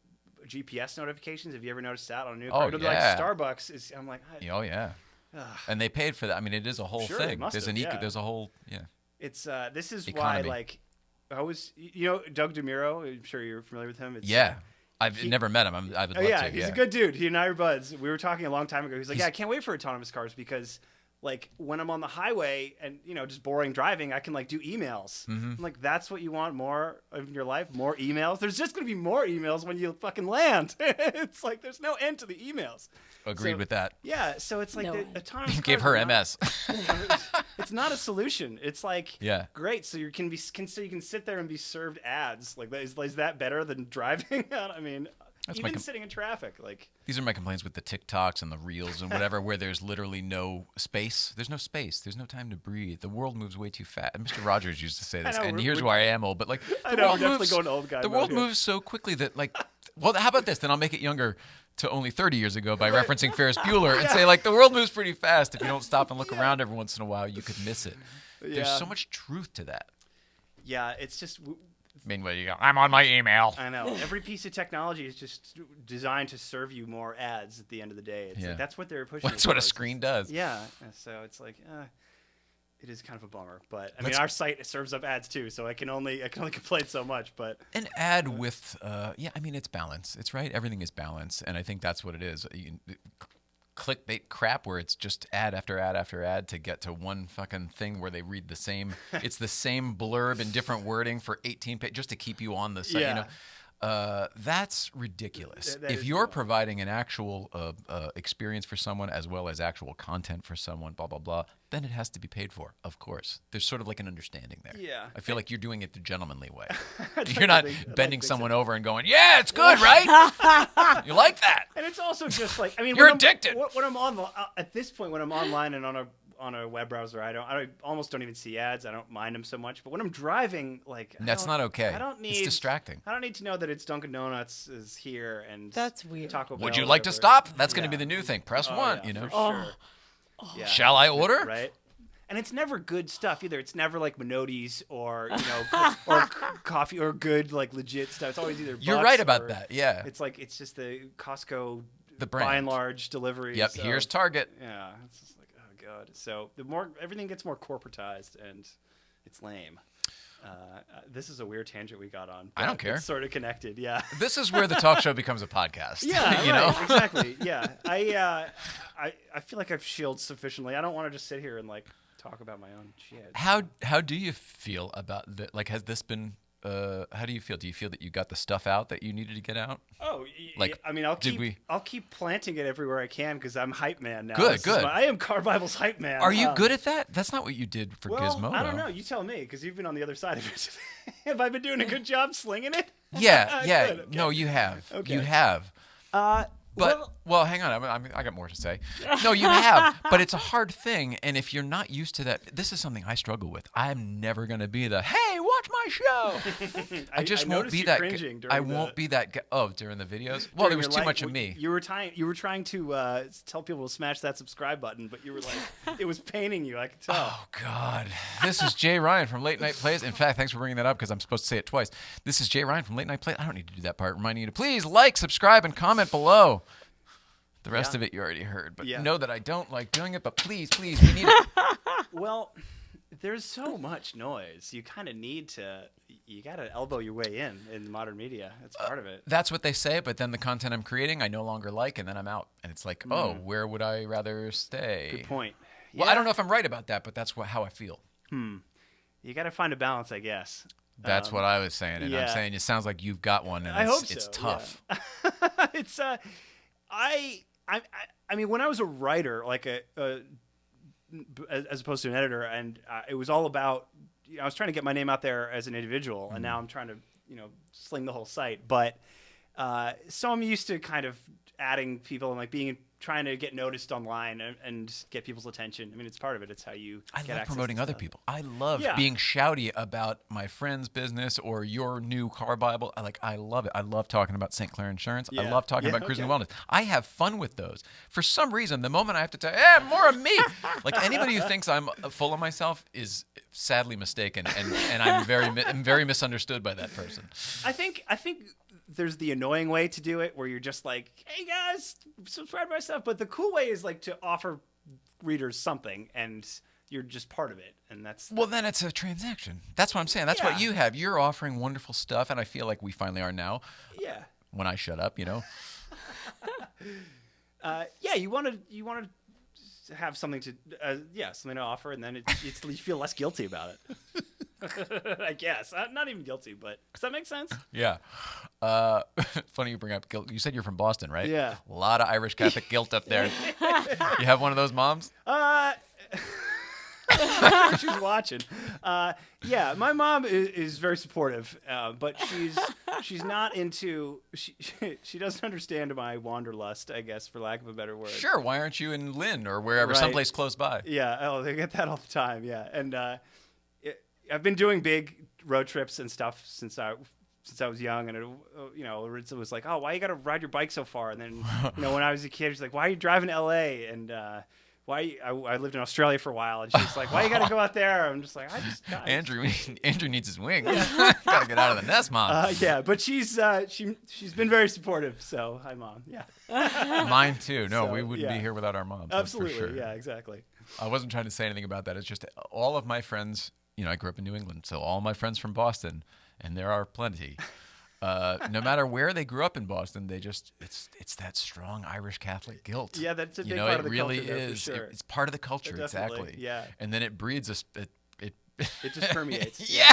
Speaker 6: GPS notifications, have you ever noticed that on a new car?
Speaker 1: Oh,
Speaker 6: It'll be
Speaker 1: yeah.
Speaker 6: like Starbucks. I'm like,
Speaker 1: Oh, yeah. And they paid for that. I mean, it is a whole
Speaker 6: Sure,
Speaker 1: thing.
Speaker 6: must
Speaker 1: There's
Speaker 6: have, yeah.
Speaker 1: there's a whole,
Speaker 6: It's this is
Speaker 1: Economy.
Speaker 6: why like how was Doug DeMuro? I'm sure you're familiar with him.
Speaker 1: Yeah. I've never met him. I would love to.
Speaker 6: He's a good dude. He and I are buds. We were talking a long time ago. He's like, I can't wait for autonomous cars because, like, when I'm on the highway and just boring driving, I can like do emails. I'm like, that's what you want more of your life? More emails? There's just gonna be more emails when you fucking land. It's like there's no end to the emails.
Speaker 1: Agreed with that.
Speaker 6: Yeah, so it's like the autonomous
Speaker 1: Gave
Speaker 6: cars
Speaker 1: her
Speaker 6: are
Speaker 1: MS.
Speaker 6: it's not a solution. It's like great. So you can sit there and be served ads. Like, is that better than driving? I mean, even sitting in traffic. Like,
Speaker 1: these are my complaints with the TikToks and the Reels and whatever, where there's literally no space. There's no space. There's no time to breathe. The world moves way too fast. Mr. Rogers used to say this, and here's why I am old. But like,
Speaker 6: I know, we're definitely going old guy.
Speaker 1: The world moves so quickly that like, well, how about this? Then I'll make it younger to only 30 years ago by referencing Ferris Bueller and say like, the world moves pretty fast. If you don't stop and look around every once in a while, you could miss it. There's so much truth to that.
Speaker 6: Yeah, it's just.
Speaker 1: Meanwhile, you go, I'm on my email.
Speaker 6: I know. Every piece of technology is just designed to serve you more ads at the end of the day. It's like, that's what they're pushing.
Speaker 1: That's what a screen does.
Speaker 6: Yeah. So it's like, it is kind of a bummer. But I mean, our site serves up ads too, so I can only complain so much. But
Speaker 1: an ad with, I mean, it's balance. It's right. Everything is balance, and I think that's what it is. Clickbait crap where it's just ad after ad after ad to get to one fucking thing where they read the same. It's the same blurb in different wording for 18 pages just to keep you on the site.
Speaker 6: Yeah.
Speaker 1: That's ridiculous.
Speaker 6: That
Speaker 1: if you're providing an actual experience for someone as well as actual content for someone, blah, blah, blah, then it has to be paid for, of course. There's sort of like an understanding there.
Speaker 6: Yeah.
Speaker 1: I feel like you're doing it the gentlemanly way. You're not bending someone over and going, yeah, it's good, right? You like that.
Speaker 6: And it's also just like, I mean,
Speaker 1: you're addicted.
Speaker 6: When I'm on at this point, when I'm online and on a web browser, I almost don't even see ads. I don't mind them so much. But when I'm driving, like,
Speaker 1: that's not okay.
Speaker 6: It's
Speaker 1: distracting.
Speaker 6: I don't need to know that it's Dunkin' Donuts is here and
Speaker 2: that's weird.
Speaker 6: Taco Bell.
Speaker 1: Would you like to stop? That's going to be the new thing. Press 1.
Speaker 6: For sure. Yeah.
Speaker 1: Shall I order?
Speaker 6: Right. And it's never good stuff either. It's never like Minotti's or or coffee or good like legit stuff. It's always either.
Speaker 1: You're right about that. Yeah.
Speaker 6: It's like it's just the Costco,
Speaker 1: the brand.
Speaker 6: By and large deliveries.
Speaker 1: Yep. Here's Target.
Speaker 6: Yeah. It's just like, oh god. So everything gets more corporatized and it's lame. This is a weird tangent we got on.
Speaker 1: I don't care.
Speaker 6: It's sort of connected. Yeah.
Speaker 1: This is where the talk show becomes a podcast.
Speaker 6: Yeah.
Speaker 1: you
Speaker 6: know?
Speaker 1: Exactly.
Speaker 6: Yeah. I feel like I've shielded sufficiently. I don't want to just sit here and like talk about my own shit.
Speaker 1: How do you feel about that? Like, has this been? How do you feel? Do you feel that you got the stuff out that you needed to get out?
Speaker 6: Oh,
Speaker 1: like,
Speaker 6: I mean, I'll keep planting it everywhere I can because I'm hype man now.
Speaker 1: Good.
Speaker 6: I am CarBibles hype man.
Speaker 1: Are you good at that? That's not what you did for Gizmodo.
Speaker 6: I don't know. You tell me because you've been on the other side of it. Have I been doing a good job slinging it?
Speaker 1: Yeah.
Speaker 6: Good, okay.
Speaker 1: No, you have.
Speaker 6: Okay.
Speaker 1: You have. But well, hang on. I got more to say. No, you have, but it's a hard thing, and if you're not used to that, this is something I struggle with. I'm never gonna be the hey, watch my show. I just won't be that. I won't be that guy. Oh, during the videos. Well, there was too much of me.
Speaker 6: You were trying to tell people to smash that subscribe button, but you were like, it was paining you. I could tell.
Speaker 1: Oh God, this is Jay Ryan from Late Night Plays. In fact, thanks for bringing that up because I'm supposed to say it twice. This is Jay Ryan from Late Night Plays. I don't need to do that part. Reminding you to please like, subscribe, and comment below. The rest of it you already heard, but know that I don't like doing it, but please, we need it.
Speaker 6: Well, there's so much noise. You kind of need to, you got to elbow your way in modern media. That's part of it.
Speaker 1: That's what they say, but then the content I'm creating, I no longer like, and then I'm out. And it's like, oh, where would I rather stay?
Speaker 6: Good point.
Speaker 1: Well, I don't know if I'm right about that, but that's how I feel.
Speaker 6: You got to find a balance, I guess.
Speaker 1: That's what I was saying, and I'm saying it sounds like you've got one, and
Speaker 6: I hope so.
Speaker 1: It's tough.
Speaker 6: Yeah. It's I mean, when I was a writer, like as opposed to an editor, and it was all about, I was trying to get my name out there as an individual, and now I'm trying to, sling the whole site. But so I'm used to kind of adding people and like trying to get noticed online and get people's attention. I mean, it's part of it. It's how you get
Speaker 1: love
Speaker 6: access
Speaker 1: promoting
Speaker 6: to
Speaker 1: other
Speaker 6: stuff.
Speaker 1: people. I love being shouty about my friend's business or your new car Bible. I love it. I love talking about St. Clair Insurance. I love talking about Cruising Wellness. I have fun with those. For some reason, the moment I have to tell, more of me. Like anybody who thinks I'm full of myself is sadly mistaken, and I'm very misunderstood by that person.
Speaker 6: I think there's the annoying way to do it where you're just like, hey guys, subscribe to my stuff. But the cool way is like to offer readers something and you're just part of it, and that's
Speaker 1: Well, then it's a transaction. That's what I'm saying. That's what
Speaker 6: Yeah.
Speaker 1: you have. You're offering wonderful stuff, and I feel like we finally are now.
Speaker 6: yeah.
Speaker 1: When I shut up,
Speaker 6: Yeah, you want to have something to something to offer, and then you feel less guilty about it. I guess not even guilty, but does that make sense?
Speaker 1: Yeah. Funny you bring up guilt. You said you're from Boston, right?
Speaker 6: Yeah.
Speaker 1: A lot of Irish Catholic guilt up there. You have one of those moms?
Speaker 6: She's watching. Yeah, my mom is very supportive, but she's not into. She doesn't understand my wanderlust, I guess, for lack of a better word.
Speaker 1: Sure. Why aren't you in Lynn or wherever,
Speaker 6: Right.
Speaker 1: someplace close by?
Speaker 6: Yeah. Oh, they get that all the time. Yeah, and I've been doing big road trips and stuff since I was young, and it was like, oh, why you got to ride your bike so far? And then when I was a kid, she's like, why are you driving to L.A. and I lived in Australia for a while, and she's like, why you got to go out there? I'm just like,
Speaker 1: Andrew needs his wings. Gotta get out of the nest, Mom.
Speaker 6: yeah, but she's been very supportive. So hi, Mom. Yeah,
Speaker 1: Mine too. No,
Speaker 6: So,
Speaker 1: we wouldn't be
Speaker 6: yeah.
Speaker 1: here without our moms.
Speaker 6: absolutely.
Speaker 1: That's for sure.
Speaker 6: Yeah, exactly.
Speaker 1: I wasn't trying to say anything about that. It's just all of my friends, I grew up in New England, so all my friends from Boston, and there are plenty. No matter where they grew up in Boston, they just it's that strong Irish Catholic guilt.
Speaker 6: Yeah, that's a big part of the
Speaker 1: it really
Speaker 6: culture there, for
Speaker 1: is.
Speaker 6: sure.
Speaker 1: It's part of the culture,
Speaker 6: Definitely,
Speaker 1: exactly.
Speaker 6: yeah.
Speaker 1: And then it breeds
Speaker 6: It just permeates.
Speaker 1: Yeah.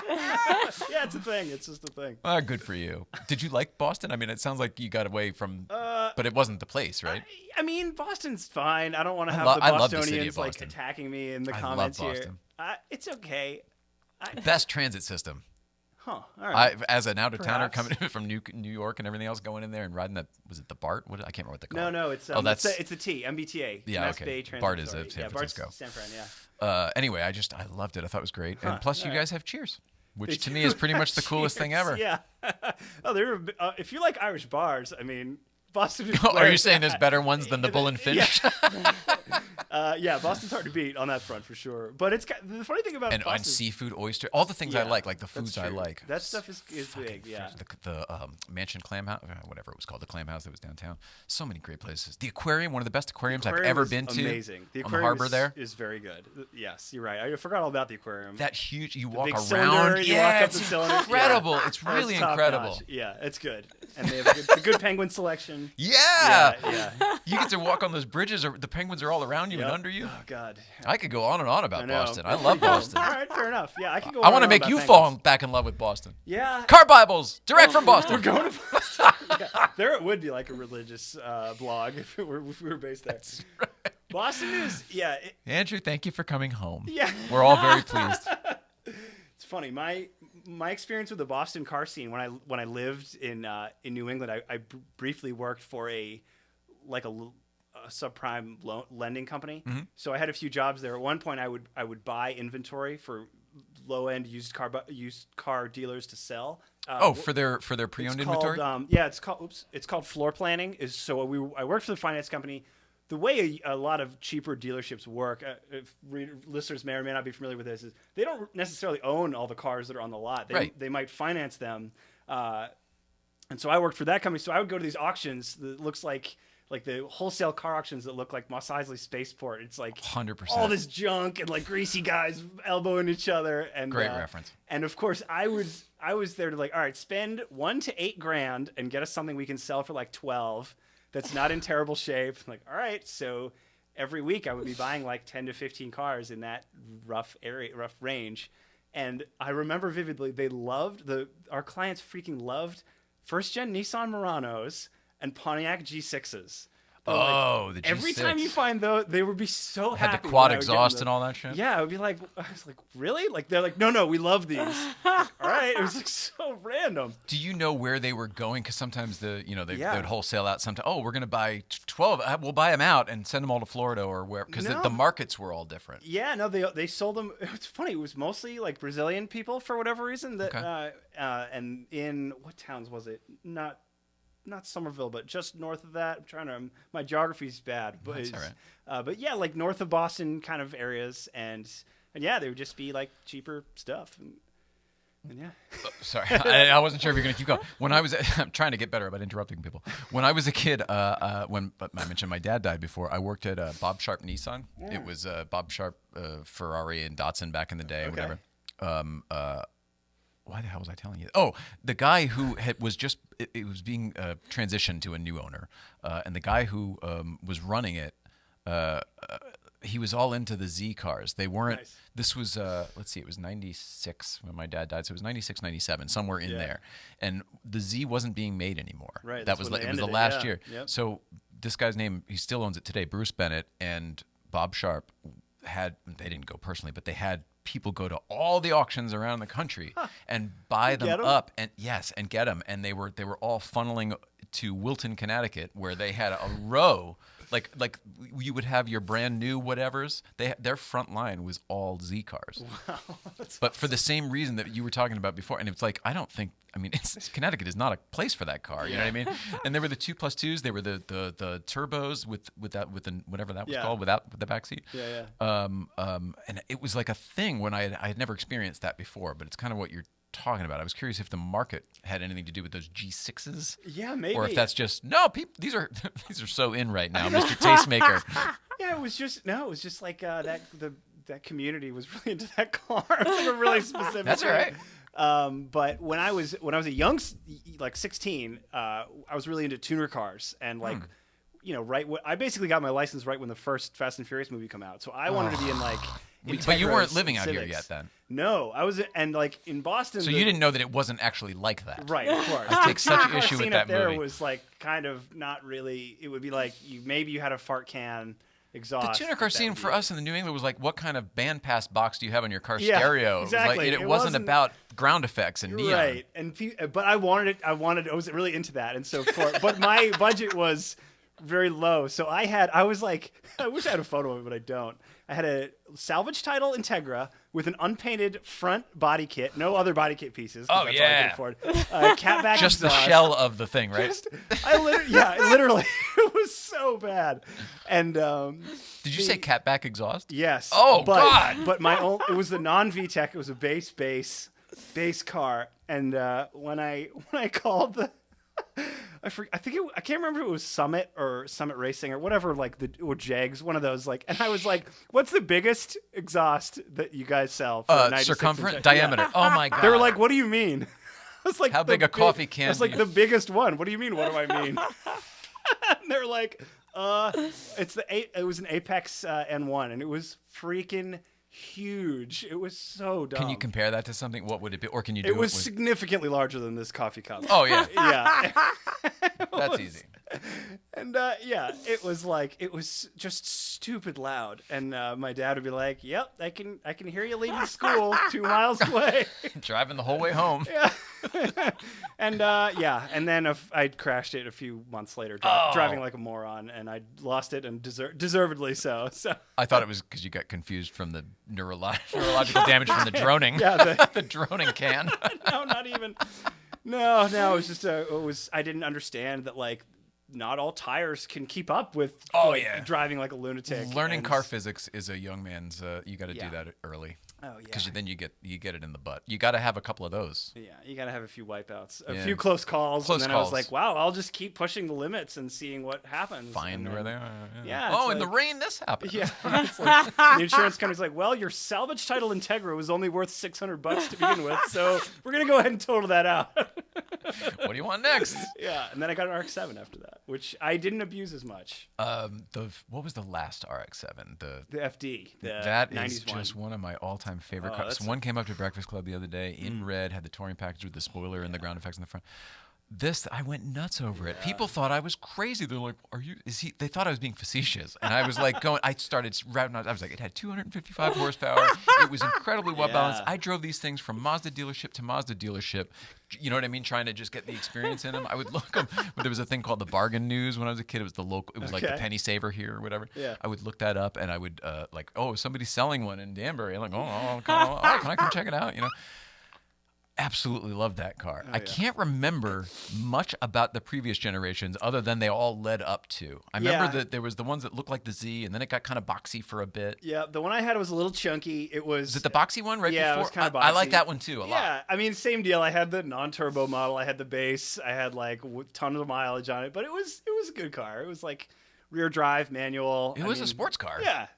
Speaker 6: Yeah, it's a thing. It's just a thing.
Speaker 1: Good for you. Did you like Boston? I mean, it sounds like you got away from, but it wasn't the place, right?
Speaker 6: I mean, Boston's fine. I don't want to have
Speaker 1: I
Speaker 6: the
Speaker 1: love the city of
Speaker 6: Bostonians like
Speaker 1: Boston.
Speaker 6: attacking me in the
Speaker 1: I love
Speaker 6: comments here.
Speaker 1: Boston.
Speaker 6: It's okay.
Speaker 1: Best transit system.
Speaker 6: Huh. All right.
Speaker 1: As an out-of-towner
Speaker 6: Perhaps.
Speaker 1: coming from New York and everything else, going in there and riding was it the BART? I can't remember what they call it.
Speaker 6: No, it's it's a T, MBTA.
Speaker 1: Yeah,
Speaker 6: Mass
Speaker 1: okay.
Speaker 6: Bay Transit
Speaker 1: BART is
Speaker 6: Authority.
Speaker 1: San
Speaker 6: Yeah,
Speaker 1: Francisco.
Speaker 6: BART's San Fran, yeah.
Speaker 1: Anyway, I loved it. I thought it was great. And plus, you
Speaker 6: all right.
Speaker 1: guys have Cheers, which
Speaker 6: They
Speaker 1: to me
Speaker 6: do
Speaker 1: is pretty much the coolest thing
Speaker 6: Cheers,
Speaker 1: ever.
Speaker 6: Yeah. Oh, if you like Irish bars, I mean, Boston is
Speaker 1: Are
Speaker 6: where
Speaker 1: you
Speaker 6: it's
Speaker 1: saying
Speaker 6: at.
Speaker 1: there's better ones than the Bull and Finch?
Speaker 6: Yeah, Boston's hard to beat on that front for sure. But the funny thing about
Speaker 1: and
Speaker 6: Boston,
Speaker 1: seafood, oyster, all the things I
Speaker 6: Yeah,
Speaker 1: like the
Speaker 6: that's
Speaker 1: foods I
Speaker 6: true.
Speaker 1: like.
Speaker 6: That stuff is big, yeah.
Speaker 1: The Mansion Clam House, whatever it was called, the Clam House that was downtown. So many great places. The aquarium, one of the best aquariums I've
Speaker 6: Aquarium
Speaker 1: ever
Speaker 6: is
Speaker 1: been to.
Speaker 6: Amazing. The
Speaker 1: on the
Speaker 6: aquarium
Speaker 1: harbor there.
Speaker 6: is very good. Yes, you're right. I forgot all about the aquarium.
Speaker 1: That huge, you walk
Speaker 6: big
Speaker 1: around.
Speaker 6: cylinder, you
Speaker 1: Yeah,
Speaker 6: walk up
Speaker 1: it's
Speaker 6: the cylinder.
Speaker 1: incredible.
Speaker 6: Yeah.
Speaker 1: It's really
Speaker 6: That's top
Speaker 1: incredible.
Speaker 6: notch. Yeah, it's good. And they have a good penguin selection.
Speaker 1: Yeah.
Speaker 6: Yeah.
Speaker 1: You get to walk on those bridges, or the penguins are all around you
Speaker 6: Yep.
Speaker 1: and under you.
Speaker 6: Oh God.
Speaker 1: I could go on and on about
Speaker 6: I know.
Speaker 1: Boston. I love Boston.
Speaker 6: All right, fair enough. Yeah, I can go.
Speaker 1: I
Speaker 6: on
Speaker 1: want to
Speaker 6: and on
Speaker 1: make
Speaker 6: about
Speaker 1: you
Speaker 6: penguins.
Speaker 1: fall back in love with Boston.
Speaker 6: Yeah.
Speaker 1: CarBibles, direct from Boston.
Speaker 6: We're going to Boston. Yeah. There it would be like a religious blog if we were based there.
Speaker 1: That's right.
Speaker 6: Boston is
Speaker 1: Andrew, thank you for coming home.
Speaker 6: Yeah.
Speaker 1: We're all very pleased.
Speaker 6: It's funny. My experience with the Boston car scene when I lived in New England, I briefly worked for a subprime lending company.
Speaker 1: Mm-hmm.
Speaker 6: So I had a few jobs there. At one point, I would buy inventory for low end used car dealers to sell.
Speaker 1: For their pre-owned
Speaker 6: it's
Speaker 1: inventory.
Speaker 6: Called, it's called floor planning. I worked for the finance company. The way a lot of cheaper dealerships work, if listeners may or may not be familiar with this, is they don't necessarily own all the cars that are on the lot. They might finance them. And so I worked for that company. So I would go to these auctions that looks like the wholesale car auctions that look like Mos Eisley Spaceport. It's like
Speaker 1: 100%.
Speaker 6: all this junk and like greasy guys elbowing each other. And
Speaker 1: Great reference.
Speaker 6: And of course, I was there to all right, spend $1,000 to $8,000 and get us something we can sell for like 12. That's not in terrible shape. I'm like, all right, so every week I would be buying like 10 to 15 cars in that rough range. And I remember vividly, our clients freaking loved first-gen Nissan Muranos and Pontiac G6s.
Speaker 1: Oh, the G6.
Speaker 6: Every time you find those, they would be so
Speaker 1: Had
Speaker 6: happy.
Speaker 1: the quad
Speaker 6: when I would get
Speaker 1: exhaust
Speaker 6: them.
Speaker 1: and all that shit.
Speaker 6: Yeah, I would be like, I was like, really? Like they're like, no, we love these. All right, it was like so random.
Speaker 1: Do you know where they were going? Because sometimes they
Speaker 6: Yeah.
Speaker 1: would wholesale out. Sometimes, we're going to buy 12. We'll buy them out and send them all to Florida or where, because
Speaker 6: No.
Speaker 1: the markets were all different.
Speaker 6: Yeah, no, they sold them. It's funny. It was mostly like Brazilian people for whatever reason. That
Speaker 1: Okay.
Speaker 6: And in what towns was it? Not Somerville, but just north of that. My geography's bad, but
Speaker 1: That's all right.
Speaker 6: but yeah, like north of Boston kind of areas, and yeah, they would just be like cheaper stuff. Yeah.
Speaker 1: Sorry, I wasn't sure if you're going to keep going. When I was, I'm trying to get better about interrupting people. When I was a kid, but I mentioned my dad died before, I worked at Bob Sharp Nissan. It was Bob Sharp, Ferrari, and Datsun back in the day, whatever. Why the hell was I telling you? Oh, the guy who was just, it was being transitioned to a new owner. And the guy who was running it, he was all into the Z cars. They weren't, this was, let's see, it was 96 when my dad died. So it was 96, 97, somewhere in there. And the Z wasn't being made anymore.
Speaker 6: Right.
Speaker 1: That was, it was the last year.
Speaker 6: Yep.
Speaker 1: So this guy's name, he still owns it today, Bruce Bennett and Bob Sharp they didn't go personally, but they had people go to all the auctions around the country and buy them up and get them. And they were all funneling to Wilton, Connecticut, where they had a row. Like you would have your brand new whatevers. Their front line was all Z cars.
Speaker 6: Wow,
Speaker 1: but for the same reason that you were talking about before. And it's like, Connecticut is not a place for that car. You know what I mean? And there were the 2+2s. They were the turbos with the whatever that was called, with the back seat. And it was like a thing when I had never experienced that before. But it's kind of what you're talking about. I was curious if the market had anything to do with those G6s.
Speaker 6: Yeah, maybe.
Speaker 1: Or if that's just these are so in right now, Mr. Tastemaker.
Speaker 6: Yeah, it was just like that community was really into that car. It was like really specific.
Speaker 1: That's all right.
Speaker 6: But when I was a young, like 16, I was really into tuner cars and like, I basically got my license right when the first Fast and Furious movie came out. So I wanted to be in like.
Speaker 1: But you weren't living out
Speaker 6: Civics.
Speaker 1: here yet then.
Speaker 6: No, I was, and like in Boston.
Speaker 1: So you didn't know that it wasn't actually like that.
Speaker 6: Right, of course.
Speaker 1: I take such issue with that
Speaker 6: there
Speaker 1: movie.
Speaker 6: was like kind of not really. It would be like maybe you had a fart can exhaust.
Speaker 1: The tuner car scene for us in the New England was like, what kind of band pass box do you have on your car
Speaker 6: Yeah,
Speaker 1: stereo?
Speaker 6: exactly.
Speaker 1: It wasn't about ground effects and neon.
Speaker 6: Right, but I was really into that, and so but my budget was very low, so I wish I had a photo of it, but I don't. I had a salvage title Integra with an unpainted front body kit, no other body kit pieces.
Speaker 1: Oh,
Speaker 6: that's
Speaker 1: yeah.
Speaker 6: all I could afford. Catback
Speaker 1: Just the
Speaker 6: exhaust.
Speaker 1: shell of the thing, right?
Speaker 6: Literally, it was so bad. And
Speaker 1: Did you say catback exhaust?
Speaker 6: yes.
Speaker 1: Oh, God.
Speaker 6: But it was the non-VTEC. It was a base car. And when I called the. I can't remember if it was Summit or Summit Racing or whatever, or Jags, one of those, and I was like, what's the biggest exhaust that you guys sell for a 96
Speaker 1: circumference,
Speaker 6: inch?
Speaker 1: diameter.
Speaker 6: Yeah.
Speaker 1: Oh my God.
Speaker 6: They were like, what do you mean? I was like,
Speaker 1: How big a coffee can
Speaker 6: I was
Speaker 1: do
Speaker 6: like,
Speaker 1: you-
Speaker 6: the biggest one. What do you mean? What do I mean? And they're like, it was an Apex N1, and it was freaking huge. It was so dumb.
Speaker 1: Can you compare that to something? What would it be? Or can you do
Speaker 6: It
Speaker 1: it
Speaker 6: was
Speaker 1: with...
Speaker 6: significantly larger than this coffee cup.
Speaker 1: Oh, yeah.
Speaker 6: Yeah.
Speaker 1: That's easy.
Speaker 6: And it was just stupid loud. And my dad would be like, "Yep, I can hear you leaving school 2 miles away."
Speaker 1: Driving the whole way home.
Speaker 6: Yeah. And then I crashed it a few months later, driving like a moron, and I lost it, and deservedly so. So
Speaker 1: I thought it was because you got confused from the neurological damage from the droning.
Speaker 6: Yeah,
Speaker 1: the droning can.
Speaker 6: no, not even. No, it was just I didn't understand that not all tires can keep up with driving like a lunatic.
Speaker 1: Learning car physics is a young man's. You got to do that early.
Speaker 6: Oh yeah.
Speaker 1: Because then you get it in the butt. You got to have a couple of those.
Speaker 6: Yeah, you gotta have a few wipeouts, a
Speaker 1: Yeah.
Speaker 6: few close calls, and then I was
Speaker 1: calls.
Speaker 6: like, "Wow, I'll just keep pushing the limits and seeing what happens."
Speaker 1: Find
Speaker 6: And
Speaker 1: where
Speaker 6: then-
Speaker 1: they are.
Speaker 6: Yeah,
Speaker 1: Oh,
Speaker 6: it's
Speaker 1: in the
Speaker 6: like-
Speaker 1: rain, this happened.
Speaker 6: Yeah, it's like, the insurance company's like, "Well, your salvage title Integra was only worth $600 to begin with, so we're gonna go ahead and total that out."
Speaker 1: What do you want next?
Speaker 6: Yeah, and then I got an RX-7 after that, which I didn't abuse as much.
Speaker 1: What was the last RX-7?
Speaker 6: The FD, the
Speaker 1: That
Speaker 6: 90s
Speaker 1: is just one of my all-time favorite
Speaker 6: Oh,
Speaker 1: cars.
Speaker 6: that's
Speaker 1: One came up to Breakfast Club the other day in red, had the touring package with the spoiler and the ground effects in the front. I went nuts over it. People thought I was crazy. They're like, they thought I was being facetious. And I was like I started routing out. I was like, it had 255 horsepower. It was incredibly well balanced.
Speaker 6: Yeah.
Speaker 1: I drove these things from Mazda dealership to Mazda dealership. You know what I mean? Trying to just get the experience in them. I would look them. There was a thing called the Bargain News when I was a kid. It was the local. It was like the
Speaker 6: Okay.
Speaker 1: Penny Saver here or whatever.
Speaker 6: Yeah.
Speaker 1: I would look that up and I would somebody's selling one in Danbury. I'm like, can I come check it out? You know. absolutely loved that car.
Speaker 6: Oh,
Speaker 1: I
Speaker 6: yeah.
Speaker 1: can't remember much about the previous generations other than they all led up to. I remember that there was the ones that looked like the Z, and then it got kind of boxy for a bit.
Speaker 6: Yeah, the one I had was a little chunky. It was.
Speaker 1: Is it the boxy one right
Speaker 6: Yeah,
Speaker 1: before?
Speaker 6: it was kind of boxy.
Speaker 1: I like that one too a lot.
Speaker 6: Yeah, I mean, same deal. I had the non-turbo model. I had the base. I had like tons of mileage on it, but it was a good car. It was like rear drive, manual.
Speaker 1: It was a sports car.
Speaker 6: Yeah.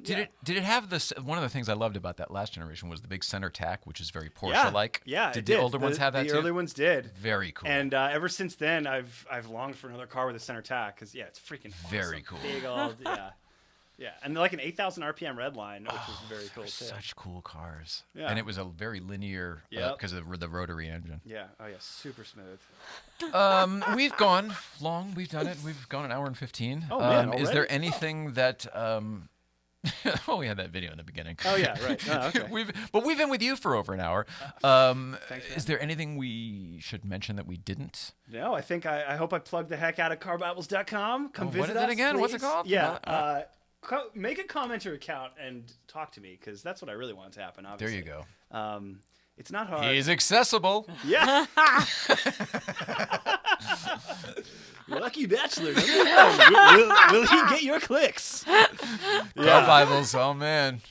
Speaker 1: Did it have this? One of the things I loved about that last generation was the big center tack, which is very Porsche-like.
Speaker 6: Yeah.
Speaker 1: Did the older ones have that
Speaker 6: the
Speaker 1: too?
Speaker 6: The early ones did.
Speaker 1: Very cool.
Speaker 6: And ever since then, I've longed for another car with a center tack because it's freaking awesome.
Speaker 1: Very cool.
Speaker 6: Big old yeah, and like an 8,000 RPM red line, which is very cool too.
Speaker 1: Such cool cars.
Speaker 6: Yeah.
Speaker 1: And it was a very linear because of the rotary engine.
Speaker 6: Yeah. Oh yeah, super smooth.
Speaker 1: We've gone long. We've done it. We've gone an hour and 15.
Speaker 6: Oh, man,
Speaker 1: is
Speaker 6: already?
Speaker 1: there anything that? Well, we had that video in the beginning.
Speaker 6: Oh yeah, right. Oh, okay.
Speaker 1: We've been with you for over an hour. Is there anything we should mention that we didn't?
Speaker 6: No, I think I hope I plugged the heck out of CarBibles.com. Come visit
Speaker 1: what is
Speaker 6: us,
Speaker 1: it again?
Speaker 6: please.
Speaker 1: What's it called?
Speaker 6: Yeah. Make a commenter account and talk to me because that's what I really want to happen. Obviously.
Speaker 1: There you go.
Speaker 6: It's not hard.
Speaker 1: He's accessible.
Speaker 6: Yeah. Lucky bachelor. Will he get your clicks?
Speaker 1: CarBibles. Oh man.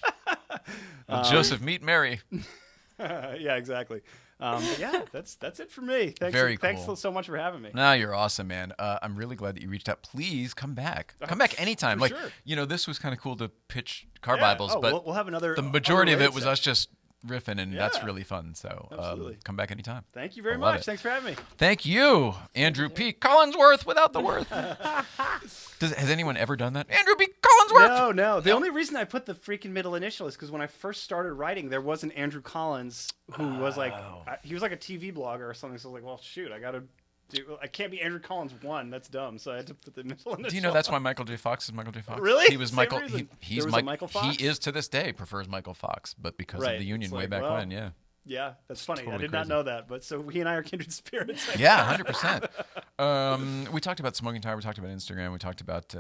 Speaker 1: Will Joseph meet Mary?
Speaker 6: Yeah, exactly. Yeah, that's it for me. Thanks,
Speaker 1: Very
Speaker 6: Thanks
Speaker 1: cool.
Speaker 6: so much for having me.
Speaker 1: No, you're awesome, man. I'm really glad that you reached out. Please come back. Come back anytime.
Speaker 6: For
Speaker 1: Like,
Speaker 6: sure.
Speaker 1: this was kind of cool to pitch CarBibles,
Speaker 6: Oh,
Speaker 1: but
Speaker 6: we'll have another.
Speaker 1: the majority of it
Speaker 6: related
Speaker 1: was
Speaker 6: set.
Speaker 1: us just riffing, and that's
Speaker 6: Yeah.
Speaker 1: really fun. So
Speaker 6: Absolutely.
Speaker 1: come back anytime.
Speaker 6: Thank you very
Speaker 1: I love
Speaker 6: much.
Speaker 1: it.
Speaker 6: Thanks for having me.
Speaker 1: Thank you, Andrew P. Collinsworth without the worth. Has anyone ever done that? Andrew P. Collinsworth?
Speaker 6: No. The only reason I put the freaking middle initial is because when I first started writing, there was an Andrew Collins who was like, he was like a TV blogger or something. So I was like, well, shoot, I can't be Andrew Collins 1. That's dumb. So I had to put the middle initial.
Speaker 1: Do you know that's why Michael J. Fox is Michael J. Fox?
Speaker 6: Really?
Speaker 1: He was
Speaker 6: Same
Speaker 1: Michael.
Speaker 6: reason.
Speaker 1: He's
Speaker 6: There was a Michael Fox?
Speaker 1: He is to this day prefers Michael Fox, but because
Speaker 6: Right.
Speaker 1: of the union
Speaker 6: It's
Speaker 1: way
Speaker 6: like,
Speaker 1: back
Speaker 6: well,
Speaker 1: when, yeah.
Speaker 6: Yeah, that's funny.
Speaker 1: Totally
Speaker 6: I did not
Speaker 1: crazy.
Speaker 6: know that. But so he and I are kindred spirits.
Speaker 1: Yeah, 100%. We talked about Smoking Tire. We talked about Instagram. We talked about,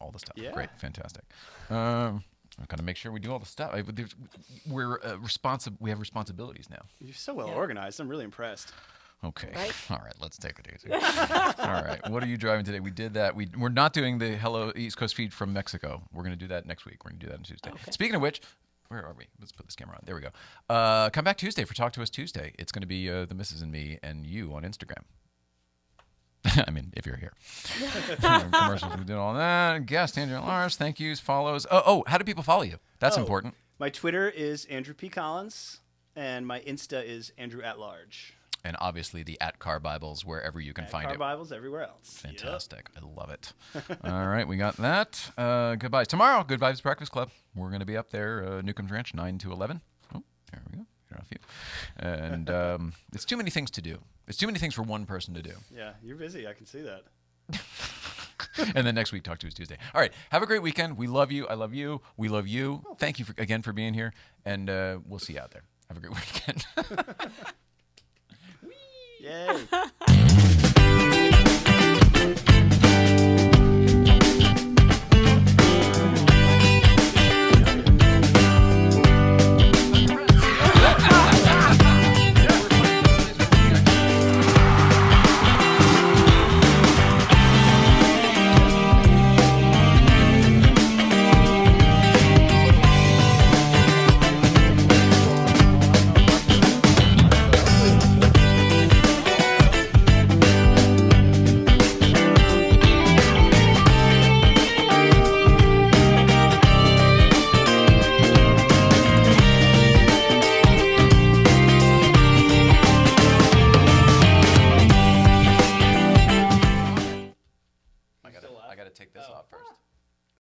Speaker 1: all the stuff.
Speaker 6: Yeah.
Speaker 1: Great. Fantastic. I've got to make sure we do all the stuff. We're responsible. We have responsibilities now.
Speaker 6: You're so well organized. I'm really impressed.
Speaker 1: Okay.
Speaker 2: Right?
Speaker 1: All right. Let's take it easy. All right. What are you driving today? We did that. We're not doing the Hello East Coast feed from Mexico. We're going to do that next week. We're going to do that on Tuesday.
Speaker 2: Okay.
Speaker 1: Speaking of which, where are we? Let's put this camera on. There we go. Come back Tuesday for Talk to Us Tuesday. It's going to be the missus and me and you on Instagram. I mean, if you're here. Commercials, we did all that. Guest, Andrew Lars, thank yous, follows. Oh, how do people follow you? That's important.
Speaker 6: My Twitter is Andrew P. Collins, and my Insta is Andrew at Large.
Speaker 1: And obviously the @CarBibles wherever you can find it.
Speaker 6: CarBibles everywhere else.
Speaker 1: Fantastic. I love it. All right, we got that. Goodbyes. Tomorrow, Good Vibes Breakfast Club. We're going to be up there, Newcomb's Ranch, 9 to 11. Oh, there we go. Here are a few. And it's too many things to do. It's too many things for one person to do.
Speaker 6: Yeah, you're busy. I can see that.
Speaker 1: And then next week, Talk to Us Tuesday. All right, have a great weekend. We love you. I love you. We love you. Thank you again for being here. And we'll see you out there. Have a great weekend.
Speaker 6: Yay.
Speaker 1: I gotta take this off first.